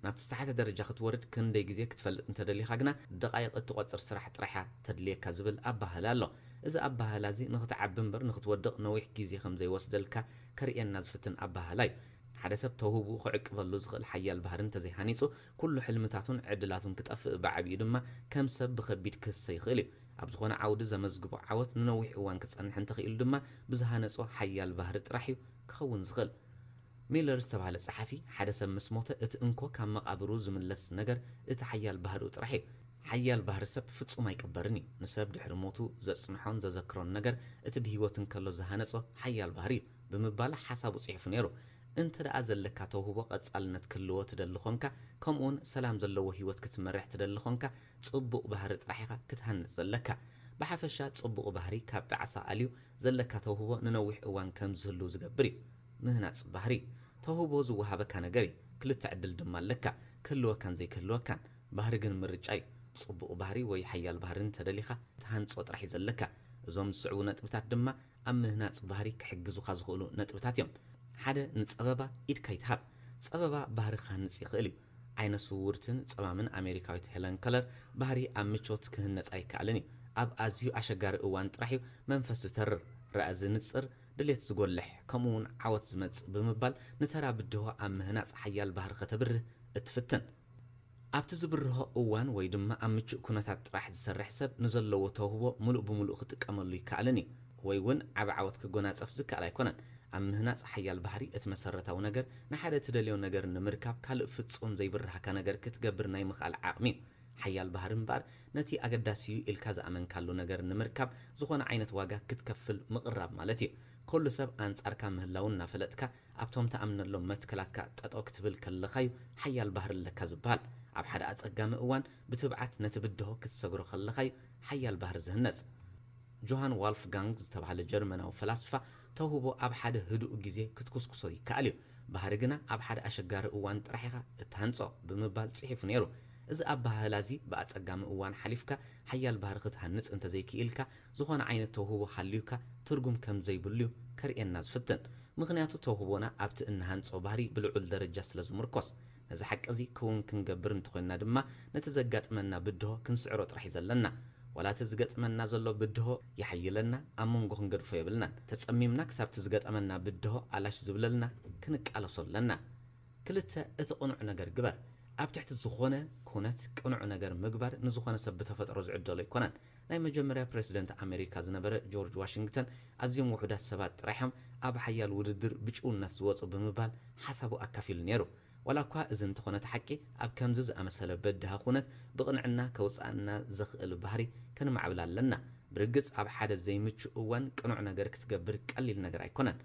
ናብ ተሕተ ደረጃ ክትወርድ ክንደይ ግዜ ክትፈልጥ እንተደሊኻ ግና ደቃይቕ እትቆፅር ስራሕ ጥራሕያ ተድልየካ ዝብል ኣባህላ ኣሎ እዚ ኣባህላ እዚ ንኽትዓቢ እምበር ንኽትወድቕ ነዊሕ ግዜ ከም ዘይወስደልካ ከርእየና ዝፍትን ኣባህላ እዩ ሓደ ሰብ ተውህቡ ክዕቅበሉ ዝኽእል ሓያል ባህሪ እንተዘይሃኒፁ ኩሉ ሕልምታቱን ዕድላቱን ክጠፍእ ብዓብዩ ድማ ከም ሰብ ብከቢድ ክህሰ ይኽእል እዩ ኣብ ዝኾነ ዓውዲ ዘመዝግቦ ዓወት ንነዊሕ እዋን ክጸንሕ እንተኽኢሉ ድማ ብዝሃነጾ ሓያል ባህሪ ጥራሕ እዩ ክኸውን ዝኽእል ሚለር ዝተባሃለ ጸሓፊ ሓደ ሰብ ምስ ሞተ እቲ እንኮ ካብ መቃብሩ ዝምለስ ነገር እቲ ሓያል ባህሪኡ ጥራሕ እዩ ሓያል ባህሪ ሰብ ፍጹም ኣይቅበርን እዩ ንሰብ ድሕሪ ሞቱ ዘጽንሖን ዘዘክሮን ነገር እቲ ብሂወት እንከሎ ዝሃነጾ ሓያል ባህሪ እዩ ብምባል ሓሳቡ ጽሒፉ ነይሩ እንተ ደኣ ዘለካ ተውህቦ ቀጻልነት ክልዎ ትደሊ ኾንካ ከምኡውን ሰላም ዘለዎ ህይወት ክትመርሕ ትደሊ ኾንካ ጽቡቕ ባህሪ ጥራሕ ኢኻ ክትሃንጽ ዘለካ ብሓፈሻ ጽቡቕ ባህሪ ካብ ጣዕሳ ኣልዩ ዘለካ ተውህቦ ንነዊሕ እዋን ከም ዝህሉ ዝገብር እዩ ምህናጽ ባህሪ ተውህቦ ዝወሃበካ ነገር እዩ ክልተ ዕድል ድማ ኣለካ ክህልወካን ዘይክህልወካን ባህሪ ግን ምርጫ እዩ ጽቡቕ ባህሪ ወይ ሓያል ባህርን ተደሊኻ ትሃንጾ ጥራሕ እዩ ዘለካ እዞም ዝስዕቡ ነጥብታት ድማ ኣብ ምህናጽ ባህሪ ክሕግዙካ ዝኽእሉ ነጥብታት እዮም ሓደ ንጸበባ ኢድካ ይትሃብ ጸበባ ባህሪ ክሃንጽ ይኽእል እዩ ዓይነ ስውርትን ጸማምን ኣሜሪካዊት ሄለን ከለር ባህሪ ኣብ ምቾት ክህነጽ ኣይከኣልን እዩ ኣብ ኣዝዩ ኣሸጋሪ እዋን ጥራሕ እዩ መንፈስ ዝተርር ራእዚ ንጽር ድሌት ዝጎልሕ ከምኡውን ዓወት ዝመጽእ ብምባል ንተራ ብድሆ ኣብ ምህናጽ ሓያል ባህሪ ከተብርህ እትፍትን ኣብቲ ዝብርሆ እዋን ወይ ድማ ኣብ ምቹእ ኩነታት ጥራሕ ዝሰርሕ ሰብ ንዘለዎ ተውህቦ ሙሉእ ብምሉእ ክጥቀመሉ ይከኣልን እዩ ወይ እውን ዓብ ዓወት ክጎናጸፍ ዝከኣል ኣይኮነን ኣብ ምህናጽ ሓያል ባህሪ እቲ መሰረታዊ ነገር ንሓደ ትደልዮ ነገር ንምርካብ ካልእ ፍጹም ዘይብርሃካ ነገር ክትገብር ናይ ምኽኣል ዓቕሚ እዩ ሓያል ባህሪ እምበር ነቲ ኣገዳሲ እዩ ኢልካ ዝኣመንካሉ ነገር ንምርካብ ዝኾነ ዓይነት ዋጋ ክትከፍል ምቕራብ ማለት እዩ ኩሉ ሰብ ኣንጻርካ ምህላውን እናፈለጥካ ኣብቶም ተኣምነሎም መትከላትካ ጠጠው ክትብል ከለኻዩ ሓያል ባህሪ ኣለካ ዝበሃል ኣብ ሓደ ኣጸጋሚ እዋን ብትብዓት ነቲ ብድሆ ክትሰግሮ ከለኻዩ ሓያል ባህሪ ዝህነጽ ጆሃን ዋልፍጋንግ ዝተባሃለ ጀርመናዊ ፈላስፋ ተውህቦ ኣብ ሓደ ህዱእ ግዜ ክትኩስኩሶ ይከኣል እዩ ባህሪ ግና ኣብ ሓደ ኣሸጋሪ እዋን ጥራሕ ኢኻ እትሃንጾ ብምባል ጽሒፉ ነይሩ እዚ ኣባህላ እዚ ብኣጸጋሚ እዋን ሓሊፍካ ሓያል ባህሪ ክትሃንጽ እንተዘይክኢልካ ዝኾነ ዓይነት ተውህቦ ሓልዩካ ትርጉም ከም ዘይብሉ ከርእየና ዝፍትን ምክንያቱ ተውህቦና ኣብቲ እንሃንጾ ባህሪ ብልዑል ደረጃ ስለ ዝምርኮስ ነዚ ሓቂ እዚ ክውን ክንገብር እንተኮይንና ድማ ነቲ ዘጋጥመና ብድሆ ክንስዕሮ ጥራሕ ዘለና ወላቲ ዝገጥመና ዘሎ ብድሆ ይሓይለና ኣብ መንጎ ክንገድፎ የብልናን ተጸሚምና ክሳብቲ ዝገጠመና ብድሆ ኣላሽ ዝብለልና ክንቃለሶ ኣለና ክልተ እቲ ቁኑዕ ነገር ግበር ኣብ ትሕቲ ዝኾነ ኩነት ቁኑዕ ነገር ምግባር ንዝኾነ ሰብ ብተፈጥሮ ዝዕደሎ ይኮነን ናይ መጀመርያ ፕሬዚደንት ኣሜሪካ ዝነበረ ጆርጅ ዋሽንግተን ኣዝዮም ውሑዳት ሰባት ጥራሕዮም ኣብ ሓያል ውድድር ብጭውነት ዝወፁ ብምባል ሓሳቡ ኣካፊሉ ነይሩ ولا كوا إذن تخونة حكي أب كمزز أمثال بدها خونت بقنعنا كوصعنا زخل بحري كان معبلا لنا برقص أب حدا زي متش أوان كنوع نجار كتقبر قليل نجار أيكونن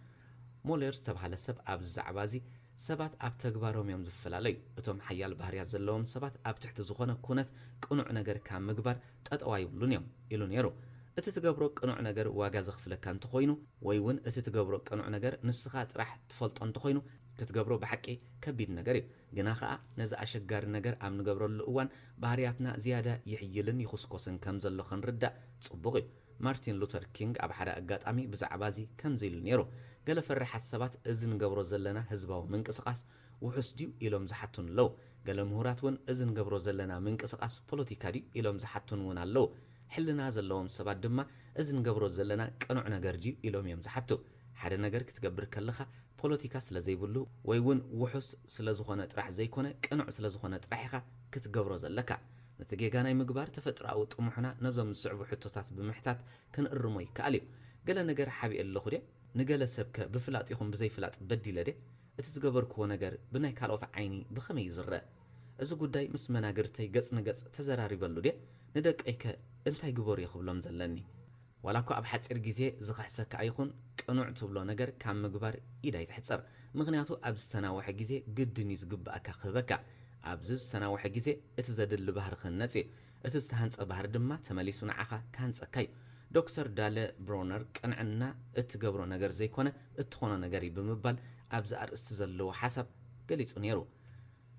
موليرز تبع لسب أب الزعبازي سبات أب تجبارهم يوم زفلالي أتوم حيال بحريات زلهم سبات أب تحت زخونة كونت كنوع نجار كان مقبر تأتواي بلونيوم إلون يرو اتتقبرو قنوع نجار واجا زخفله كان تخوينو ويون اتتقبرو قنوع نجار نسخات راح تفلط أن تخوينو كتقبرو بحكي كبير نجاري جناخا نزع أشجار نجار أم نجبرو الأوان بحرياتنا زيادة يحيلن يخصكوسن كمزلو خن ردة تصبغي مارتين لوثر كينغ أب حدا أقاطعمي بزعبازي كمزيل نيرو قال فرح السبات إذن جبرو زلنا هزباو منقسقاس وحسديو إلهم زحتون لو قال مهوراتون إذن جبرو زلنا منقسقاس بوليتيكاري إلهم زحتون ون لو حلنا زلهم سبات دما إذن جبرو زلنا قنوع نجار ديو إلهم يمزحتو حدا نجار كتقبر كلخا بوليتيكا سلازيبلو ويون وحس سلازخونه طرح زيكونه قنوع سلازخونه طرحيخا كتقبرو زلكا نتجيغاناي مقبار تفطراو طموحنا نظم صعب حتوتات بمحتات كنقرمو يكاليو قال نجار حبي اللو خدي نقال سبك بفلات يخون بزي فلات بدي لدي اتتقبركو نجار بناي كالوت عيني بخمي زره ازو قداي مس مناقرتي قص نقص تزراري بلو دي ندق ايكا انتاي قبور يخبلهم زلني ولاكو اب حصر غيزي زخحسك ايخون قنوع تبلو نجار كام مقبار ايدا يتحصر مغنياتو اب استناوح غيزي قدني زقباكا خبكا ابزز تناوح غيزي اتزدل بحر خنصي اتستهانص بحر دما تمليسو نعخا كانصكاي دكتور دال برونر قنعنا اتقبرو نجار زيكونه اتخونه نجاري بمبال ابز ارست زلو حسب قليصو نيرو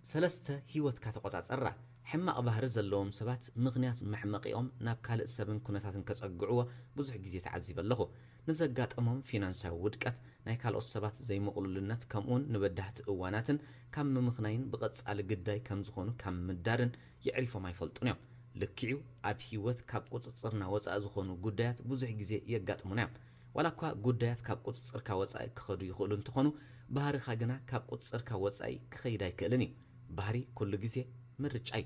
سلسته هيوت كاتقوصاصرا حماق بحر زلوم سبات مغنيات محمقيهم ناب كالئ سبن كونتاتن كصقعوا بزح غزي تعذب اللهو نزغاطمهم فينانساو ودقت ناي كالئ سبات زي مقللنات كمون نبدحت اواناتن كم مخناين بقصال قداي كم زخونو كم مدارن يعرفوا ما يفلطون لكيو اب هيوت كاب قصصرنا وصا زخونو غدايات بزح غزي يغاطمونا ولاكوا غدايات كاب قصصركا وصاي كخدو يخولو انتخونو بحر خاغنا كاب قصصركا وصاي كخيدا يكلني بحري كل غزي مرچاي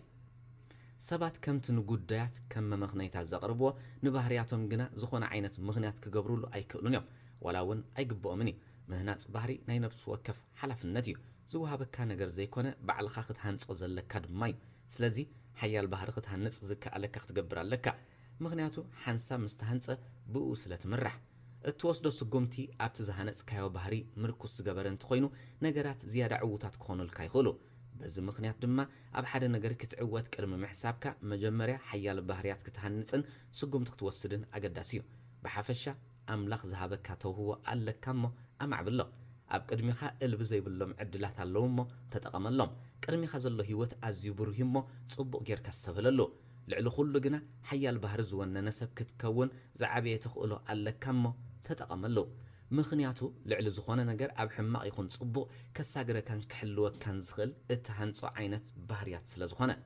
سبات كمت نغدايات كم مخنيتا زقربو نبحرياتهم غنا زخونه عينت مخنيات كغبرولو ايكلون يوم ولاون ايغبؤمني مهنات بحري ناي نفس وكف حلفنتي زوهابك نجر زيكونه بعلخا ختهنص زلكا دماي سلازي حيال بحر ختهنص زكالك ختغبر لك مخنياتو حنسا مستهنص بؤ سلتمرح اتوسدو سغمتي ابت زهنص كايو بحري مركوس غبرنت خوينو نجرات زياده عوتات كونل كايخلو بز مخنيات دما اب حدا نجر كتعوت قرم محسابك مجمريا حيال بحريات كتهنصن سغمت كتوسدن اقداسيو بحفشه املاخ زهابك توهو الكم امعبلو اب قدميخا الب زيبلهم عدلات اللومو تتقملهم قدميخا زلو هيوت ازيو برهيمو صبق غيركا استفللو لعلو كله غنا حيال بحر زونه نسب كتكون زعبيه تخلو الكم تتقملو مخنياتو لعل زخونه نجر اب حماق يكون صبق كساغره كان كحلو كان زخل اتهنصو عينت بحريات سلا زخونه